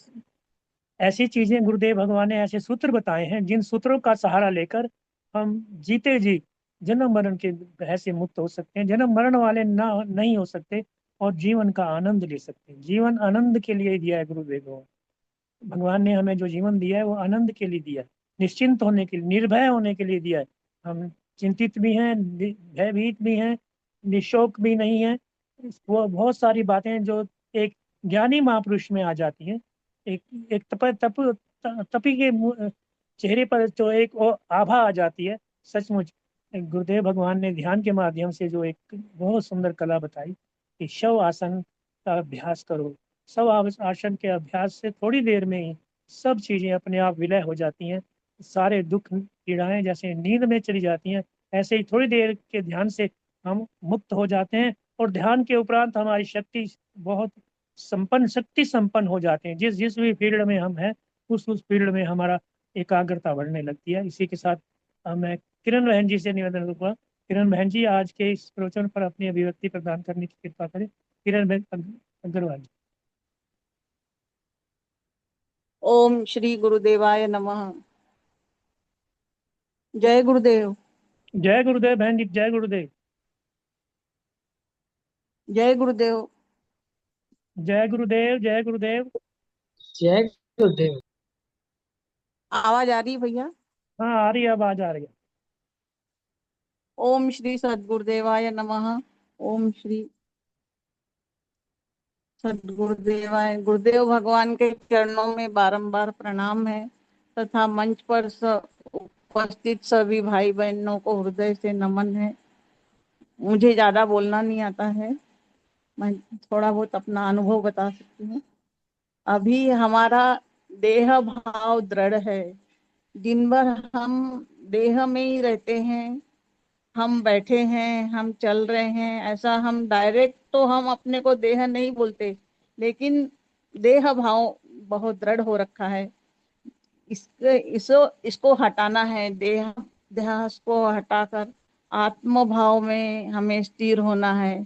ऐसी चीजें गुरुदेव भगवान ने ऐसे सूत्र बताए हैं जिन सूत्रों का सहारा लेकर हम जीते जी जन्म मरण के भय से मुक्त हो सकते हैं, जन्म मरण वाले ना नहीं हो सकते, और जीवन का आनंद ले सकते हैं। जीवन आनंद के लिए दिया है गुरुदेव भगवान। भगवान ने हमें जो जीवन दिया है वो आनंद के लिए दिया है, निश्चिंत होने के लिए, निर्भय होने के लिए दिया है। हम चिंतित भी हैं, भयभीत भी हैं, निशोक भी नहीं है। वो बहुत सारी बातें जो एक ज्ञानी महापुरुष में आ जाती हैं। एक एक तपी के चेहरे पर जो एक वो आभा आ जाती है। सचमुच गुरुदेव भगवान ने ध्यान के माध्यम से जो एक बहुत सुंदर कला बताई कि शव आसन का अभ्यास करो। सब आसन के अभ्यास से थोड़ी देर में ही सब चीजें अपने आप विलय हो जाती हैं। सारे दुख पीड़ाएं जैसे नींद में चली जाती हैं, ऐसे ही थोड़ी देर के ध्यान से हम मुक्त हो जाते हैं। और ध्यान के उपरांत हमारी शक्ति बहुत शक्ति संपन्न हो जाते हैं। जिस जिस भी फील्ड में हम हैं उस फील्ड में हमारा एकाग्रता बढ़ने लगती है। इसी के साथ मैं किरण बहन जी से निवेदन करूंगा, किरण बहन जी आज के इस प्रवचन पर अपनी अभिव्यक्ति प्रदान करने की कृपा करें। किरण बहन अग्रवाल जी। ओम श्री गुरुदेवाय नमः। जय गुरुदेव। जय गुरुदेव बहन जी, जय गुरुदेव। जय गुरुदेव। जय गुरुदेव, जय गुरुदेव। जय गुरुदेव। आवाज आ रही है भैया? हाँ आ रही है, आवाज आ रही है। ओम श्री सद्गुरुदेवाय नमः। ओम श्री सद्गुरुदेवाय। गुरुदेव भगवान के चरणों में बारंबार प्रणाम है तथा मंच पर उपस्थित सभी भाई बहनों को हृदय से नमन है। मुझे ज्यादा बोलना नहीं आता है, मैं थोड़ा बहुत अपना अनुभव बता सकती हूँ। अभी हमारा देह भाव दृढ़ है। दिन भर हम देह में ही रहते हैं, हम बैठे हैं, हम चल रहे हैं। ऐसा हम डायरेक्ट तो हम अपने को देह नहीं बोलते, लेकिन देह भाव बहुत दृढ़ हो रखा है। इसको हटाना है। देह को हटाकर आत्म भाव में हमें स्थिर होना है।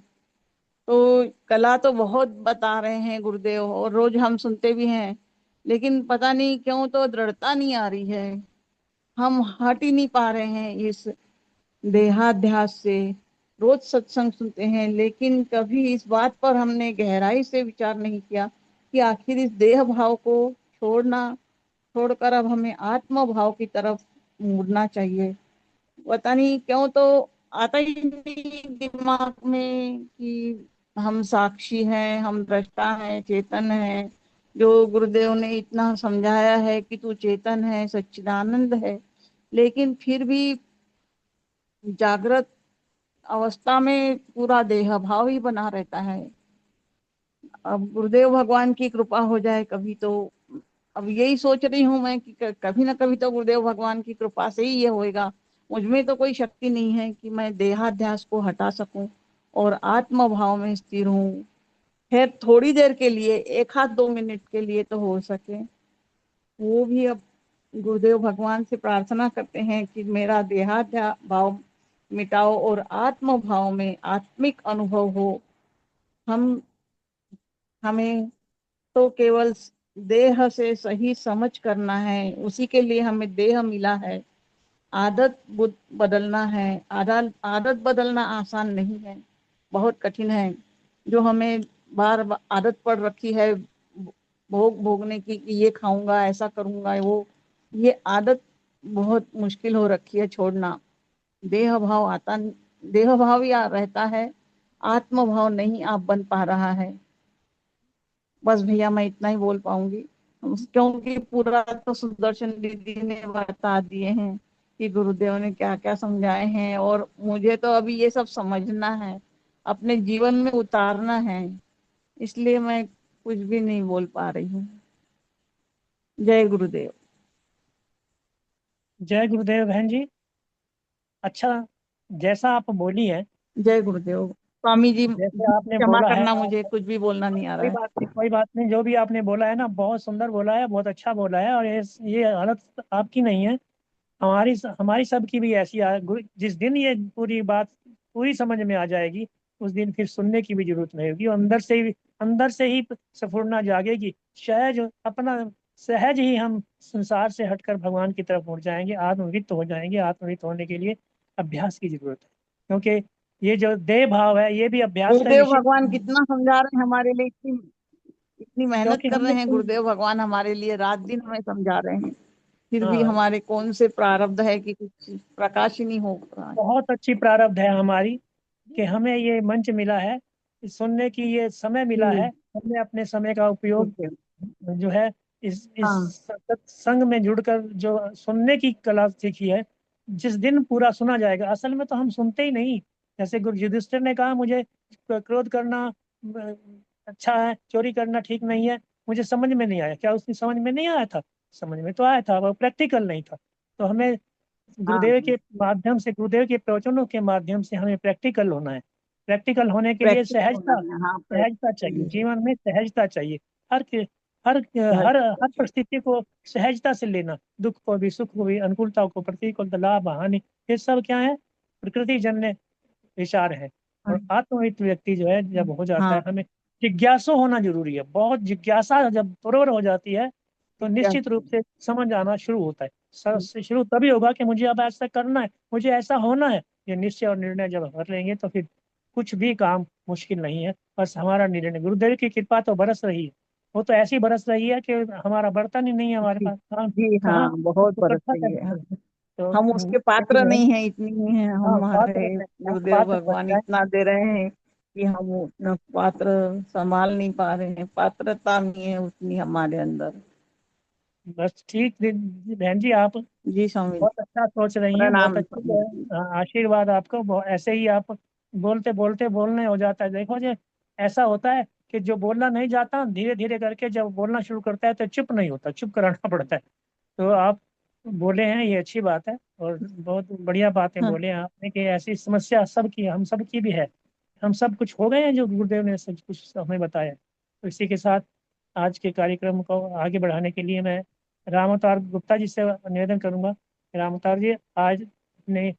तो कला तो बहुत बता रहे हैं गुरुदेव और रोज हम सुनते भी हैं, लेकिन पता नहीं क्यों तो दृढ़ता नहीं आ रही है। हम हट ही नहीं पा रहे हैं इस देहाध्यास से। रोज सत्संग सुनते हैं, लेकिन कभी इस बात पर हमने गहराई से विचार नहीं किया कि आखिर इस देह भाव को छोड़कर अब हमें आत्म भाव की तरफ मुड़ना चाहिए। पता नहीं क्यों तो आता ही नहीं दिमाग में कि हम साक्षी हैं, हम दृष्टा हैं, चेतन हैं। जो गुरुदेव ने इतना समझाया है कि तू चेतन है, सच्चिदानंद है, लेकिन फिर भी जागृत अवस्था में पूरा देह भाव ही बना रहता है। अब गुरुदेव भगवान की कृपा हो जाए कभी तो। अब यही सोच रही हूँ मैं कि कभी ना कभी तो गुरुदेव भगवान की कृपा से ही ये होएगा। मुझमें तो कोई शक्ति नहीं है कि मैं देहाध्यास को हटा सकूं और आत्म भाव में स्थिर हूँ। खैर थोड़ी देर के लिए, 1-2 मिनट के लिए तो हो सके, वो भी अब गुरुदेव भगवान से प्रार्थना करते हैं कि मेरा देहाध्यास भाव मिटाओ और आत्म भाव में आत्मिक अनुभव हो। हम हमें तो केवल देह से सही समझ करना है, उसी के लिए हमें देह मिला है। आदत बदलना है। आदत बदलना आसान नहीं है, बहुत कठिन है। जो हमें बार बार आदत पड़ रखी है भोगने की कि ये खाऊंगा, ऐसा करूंगा, वो ये आदत बहुत मुश्किल हो रखी है छोड़ना। देह भाव आता देह भाव ही रहता है, आत्म भाव नहीं आप बन पा रहा है। बस भैया मैं इतना ही बोल पाऊंगी, क्योंकि पूरा तो सुदर्शन दीदी ने बता दिए हैं कि गुरुदेव ने क्या क्या समझाए हैं, और मुझे तो अभी ये सब समझना है, अपने जीवन में उतारना है, इसलिए मैं कुछ भी नहीं बोल पा रही हूँ। जय गुरुदेव। जय गुरुदेव बहन जी। अच्छा, जैसा आप बोली है, जय गुरुदेव। स्वामी जी जैसे आपने क्षमा बोला है, करना, मुझे कुछ भी बोलना नहीं आ रहा कोई है। बात नहीं, कोई बात नहीं। जो भी आपने बोला है ना, बहुत सुंदर बोला है, बहुत अच्छा बोला है। और ये हालत आपकी नहीं है, हमारी सबकी भी ऐसी जिस दिन ये पूरी बात पूरी समझ में आ जाएगी, उस दिन फिर सुनने की भी जरूरत नहीं होगी। और अंदर से ही स्फुरना जागेगी। सहज ही हम संसार से हटकर भगवान की तरफ मुड़ जाएंगे, आत्मवित्त हो जाएंगे। आत्मवित्त होने के लिए अभ्यास की जरूरत है, क्योंकि ये जो देह भाव है, ये भी अभ्यास का गुरुदेव विषय भगवान है। कितना समझा रहे हैं हमारे लिए, इतनी इतनी मेहनत क्योंकि कर हमने रहे हैं गुरुदेव भगवान हमारे लिए, रात दिन हमें समझा रहे हैं, फिर भी हाँ, हमारे कौन से प्रारब्ध है कि कुछ प्रकाश ही नहीं हो रहा है। बहुत अच्छी प्रारब्ध है हमारी कि हमें ये मंच मिला है, सुनने की ये समय मिला जी है। हमने अपने समय का उपयोग गुरुदेव। जो है इस हाँ सत्संग में जुड़कर जो सुनने की कला सीखी है। जिस दिन पूरा सुना जाएगा, असल में तो हम सुनते ही नहीं। जैसे गुरु युधिष्ठिर ने कहा, मुझे क्रोध करना अच्छा है, चोरी करना ठीक नहीं है। मुझे समझ में नहीं आया। क्या उसकी समझ में नहीं आया था? समझ में तो आया था, वो प्रैक्टिकल नहीं था। तो हमें हाँ गुरुदेव के प्रवचनों के माध्यम से हमें प्रैक्टिकल होना है। प्रैक्टिकल होने के लिए प्रैक्टिस होना सहजता है। हाँ सहजता चाहिए, प्रैक्टिस। जीवन में सहजता चाहिए। हर के- हर हर हर परिस्थिति को सहजता से लेना, दुख को भी, सुख को भी, अनुकूलता को, प्रतिकूलता, लाभ हानि, ये सब क्या है? प्रकृति जन्य विचार है। और आत्मवित्त व्यक्ति जो है, जब हो जाता है, हाँ हमें जिज्ञासु होना जरूरी है। बहुत जिज्ञासा जब प्रबल हो जाती है, तो निश्चित रूप से समझ आना शुरू होता है। शुरू तभी होगा कि मुझे अब ऐसा करना है, मुझे ऐसा होना है। ये निश्चय और निर्णय जब कर लेंगे, तो फिर कुछ भी काम मुश्किल नहीं है। बस हमारा निर्णय, गुरुदेव की कृपा तो बरस रही है। वो तो ऐसी बरस रही है कि हमारा बर्तन ही नहीं है हमारे जी पास, कहाँ जी कहाँ हाँ बहुत बरस इकट्ठा रही है। करें। तो हम उसके पात्र यही है। नहीं है, इतनी ही है हाँ, हमारे पात्र गुरुदेव पात्र बन भगवान जाए। इतना दे रहे हैं कि हम उतना पात्र संभाल नहीं पा रहे हैं, पात्रता नहीं है उतनी हमारे अंदर। बस ठीक, बहन जी, आप जी स्वामी जी। बहुत अच्छा सोच रही हैं, बहुत प्रणाम अच्छी स्वामी जी। आशीर्वाद आपको। ऐसे ही आप बोलते बोलते बोलने हो जाता है। देखो जी, ऐसा होता है कि जो बोलना नहीं जाता, धीरे धीरे करके जब बोलना शुरू करता है तो चुप नहीं होता, चुप कराना पड़ता है। तो आप बोले हैं, ये अच्छी बात है। और बहुत बढ़िया बातें हाँ बोले हैं आपने कि ऐसी समस्या सबकी, हम सब की भी है। हम सब कुछ हो गए हैं जो गुरुदेव ने सब कुछ हमें बताया। तो इसी के साथ आज के कार्यक्रम को आगे बढ़ाने के लिए मैं राम अवतार गुप्ता जी से निवेदन करूंगा। राम अवतार जी, आज अपने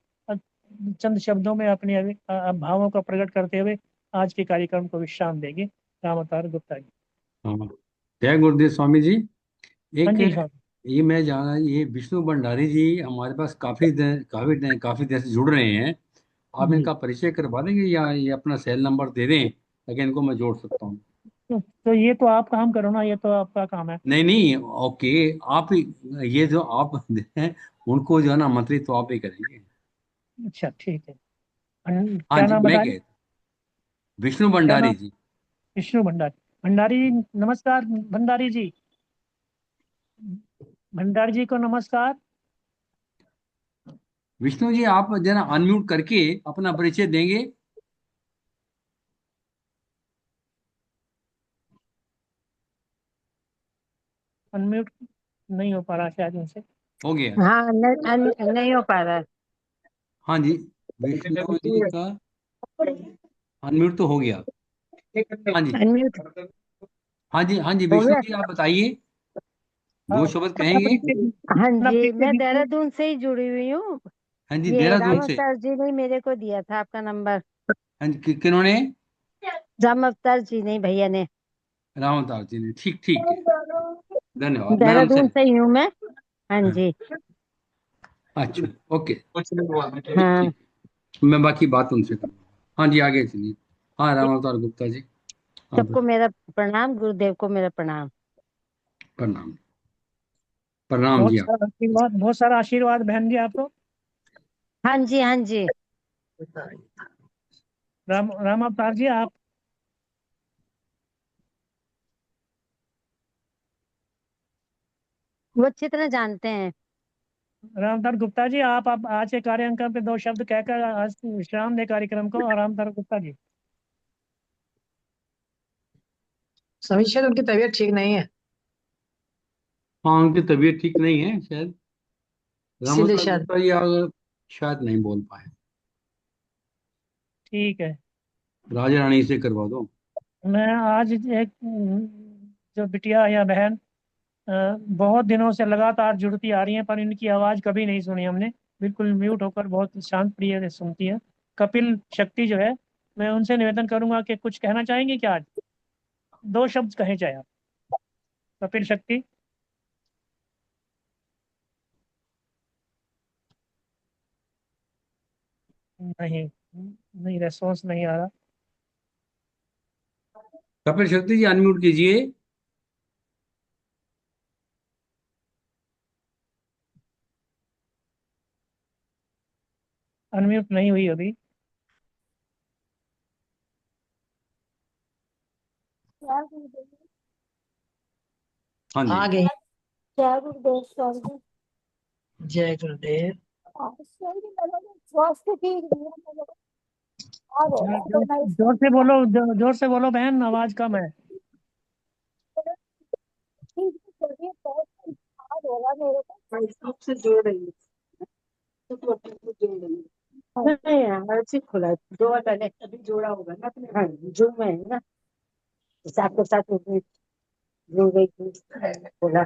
चंद शब्दों में अपने भावों का प्रकट करते हुए आज के कार्यक्रम को विश्राम देंगे। राम अवतार गुप्ता जी। हाँ, जय गुरुदेव स्वामी जी। हाँ एक जी, हाँ। ये मैं जाना, ये विष्णु भंडारी जी हमारे पास काफी देर से जुड़ रहे हैं। आप जी। इनका परिचय करवा देंगे, या ये अपना सेल नंबर दे दें ताकि इनको मैं जोड़ सकता हूँ? तो ये तो आप काम करो ना, ये तो आपका काम है। नहीं नहीं, ओके। आप ये जो आप हैं, उनको जो है ना मंत्री तो आप ही करेंगे। अच्छा, ठीक है। हाँ क्या जी, नाम मैं बता रहे? कह विष्णु क्या भंडारी नाम? जी। विष्णु भंडारी। भंडारी, नमस्कार भंडारी जी। भंडारी जी को नमस्कार। विष्णु जी, आप जरा अनम्यूट करके अपना परिचय देंगे? अनम्यूट नहीं हो पा रहा शायद उनसे। हो गया। हाँ नहीं हो पा रहा है। हाँ जी, विष्णु जी का अनम्यूट तो हो गया। हाँ जी, अनम्यूट हाँ जी, हाँ जी, हो विष्णु गया। जी, आप बताइए, हाँ, दो शब्द अपना कहेंगे? परिचय, हाँ अपना जी, परिचय मैं दीजिए। देहरादून से ही जुड़ी हुई हूँ। हाँ जी, ये देहरादून रावत से। सर जी ने मेरे को दिया था आपका नंबर। हाँ जी, किन्होंने? राम अवतार जी नहीं भैया ने। राम अवतार जी ने, ठीक ठीक है, धन्यवाद। मैं देहरादून हमसे, से ही हूँ मैं। हाँ हाँ, जी। अच्छा, ओके, हाँ, ठीक है, मैं बाकी बात उनसे करूँगा। हाँ जी, आगे चलिए। हाँ, राम अवतार गुप्ता जी, हाँ, सबको मेरा प्रणाम, गुरुदेव को मेरा प्रणाम। प्रणाम, प्रणाम जी आप। बहुत सारा आशीर्वाद बहन जी आपको। हाँ जी, हाँ जी। राम राम अवतार जी आप, वो अच्छी तरह जानते हैं। राम अवतार गुप्ता जी आप आज के कार्यक्रम पे दो शब्द कहकर आज विश्राम दे कार्यक्रम को। और राम अवतार गुप्ता जी, समीक्षा, उनकी तबीयत ठीक नहीं है, हाँ, उनकी तबीयत ठीक नहीं है शायद। राम इसीलिए अवतार शायद। गुप्ता जी अगर शायद नहीं बोल पाए, ठीक है। राजा रानी से करवा दो। मैं आज एक जो बिटिया या बहन बहुत दिनों से लगातार जुड़ती आ रही हैं, पर इनकी आवाज़ कभी नहीं सुनी हमने। बिल्कुल म्यूट होकर बहुत शांत प्रिय से सुनती है। कपिल शक्ति जो है, मैं उनसे निवेदन करूंगा कि कुछ कहना चाहेंगे क्या आज? दो शब्द कहे चाहे आप। कपिल शक्ति। नहीं, नहीं, रेस्पॉन्स नहीं आ रहा। कपिल शक्ति जी, अनम्यूट कीजिए। अनम्यूट नहीं हुई अभी। हाँ जी, आ गई। जय गुरुदेव स्वामी। जय गुरुदेव। स्वास्थ्य ठीक नहीं है मेरे को। आ रहा है तो मैं जोर से बोलो, जोर से बोलो बहन, आवाज कम है। ठीक चलिए बहुत आ रहा मेरे को। से जोड़ रही है तो अपने को जोड़ रही है। नहीं हमारे से खुला है। दो बार पहले अभी जोड़ा होगा ना अपने। हाँ जो मैं है ना साथ के साथ उसमें जुड़ गई थी। बोला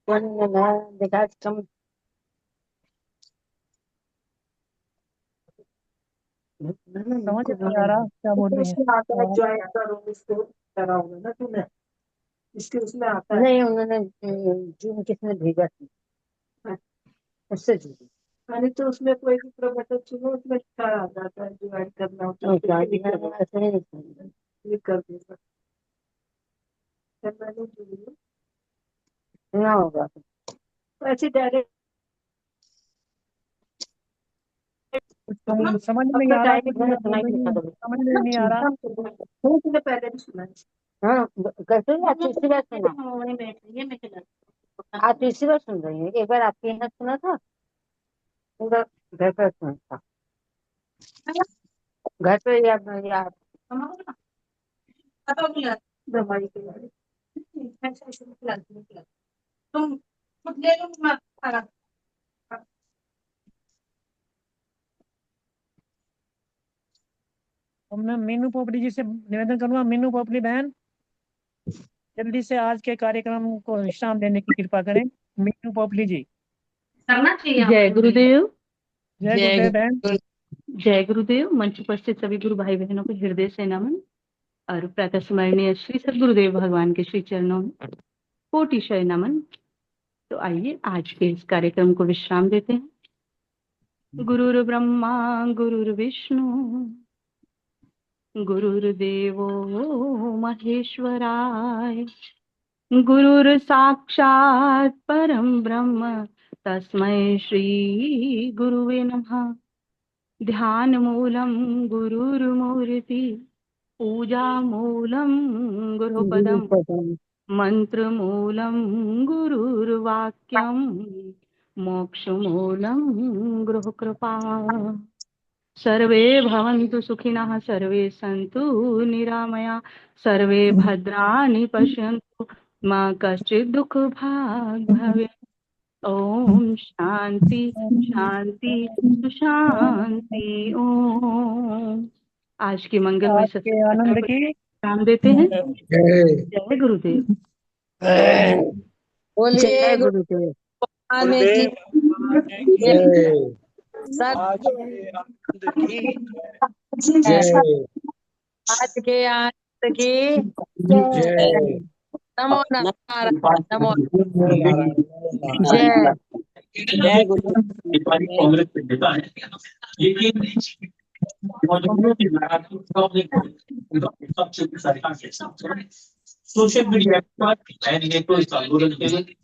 कौन ना देखा कम समझ नहीं आ रहा क्या बोल तो रही है। उसमें आता है ज्वाइन करो इसको करा होगा ना तूने। इसके उसमें आता है नहीं उन्होंने जून किसने भेजा था उससे जुड़ी। अरे तो उसमें कोई भी प्रबटन चुनो उसमें क्या आ जाता है ज्वाइन करना होता है। ऐसे नहीं क्लिक कर देगा मैंने जुड़ी ना होगा ऐसे डायरेक्ट समझ में नहीं अपना आ रहा कुछ, डायरेक्ट मैंने मैं बोल सुनाई रही लिखा हूँ, समझ में नहीं आ रहा। हूँ तुमने पहले भी सुना है। हाँ कैसे आज तीसरी बार सुना। वहीं बैठ रही है मैं आज तीसरी बार सुन रही हूँ। एक बार आपके यहाँ सुना था उधर घर पर सुना था घर पे या दवाई के बारे तुम खुद ले लो मैं खा तो मैं मीनू पोपली जी से निवेदन करूंगा, मीनू पोपली बहन जल्दी से आज के कार्यक्रम को विश्राम देने की कृपा करें। मीनू पोपली जी। करना चाहिए। जय गुरुदेव। जय जय गुरुदेव बहन। गुरु। जय गुरुदेव। मंच उपस्थित सभी गुरु भाई बहनों को हृदय से नमन और प्रातः स्मरणीय श्री सद्गुरुदेव भगवान के श्री चरणों में कोटिशय नमन। तो आइए आज के इस कार्यक्रम को विश्राम देते हैं। गुरुर् ब्रह्मा गुरुर्विष्णु गुरुर्देवो महेश्वराय गुरुर् साक्षात् परम ब्रह्म तस्मै श्री गुरुवे नमः। ध्यान मूलम गुरुर्मूर्ति पूजा मूलम गुरुपदम मंत्र मूलम गुरुर्वाक्यम मोक्ष मूलम गुरु कृपा। सर्वे भवन्तु सुखिनः सर्वे सन्तु निरामया सर्वे भद्राणि पश्यन्तु मा कश्चित् दुःख भाग् भवेत्। ओम शांति शांति शांति ओम। आज के मंगलमय आज के सत्संग आनंद को की विराम देते हैं। जय गुरुदेव। बोलिए जय गुरु गुरुदेव। भगवान की जय सब आज के आनंद की जय जय। आज के आनंद की जय नमो नारायण नमो जय जय गुरु कांग्रेस पे देता है लेकिन सोशल मीडिया पर मैंने तो इस आंदोलन के लिए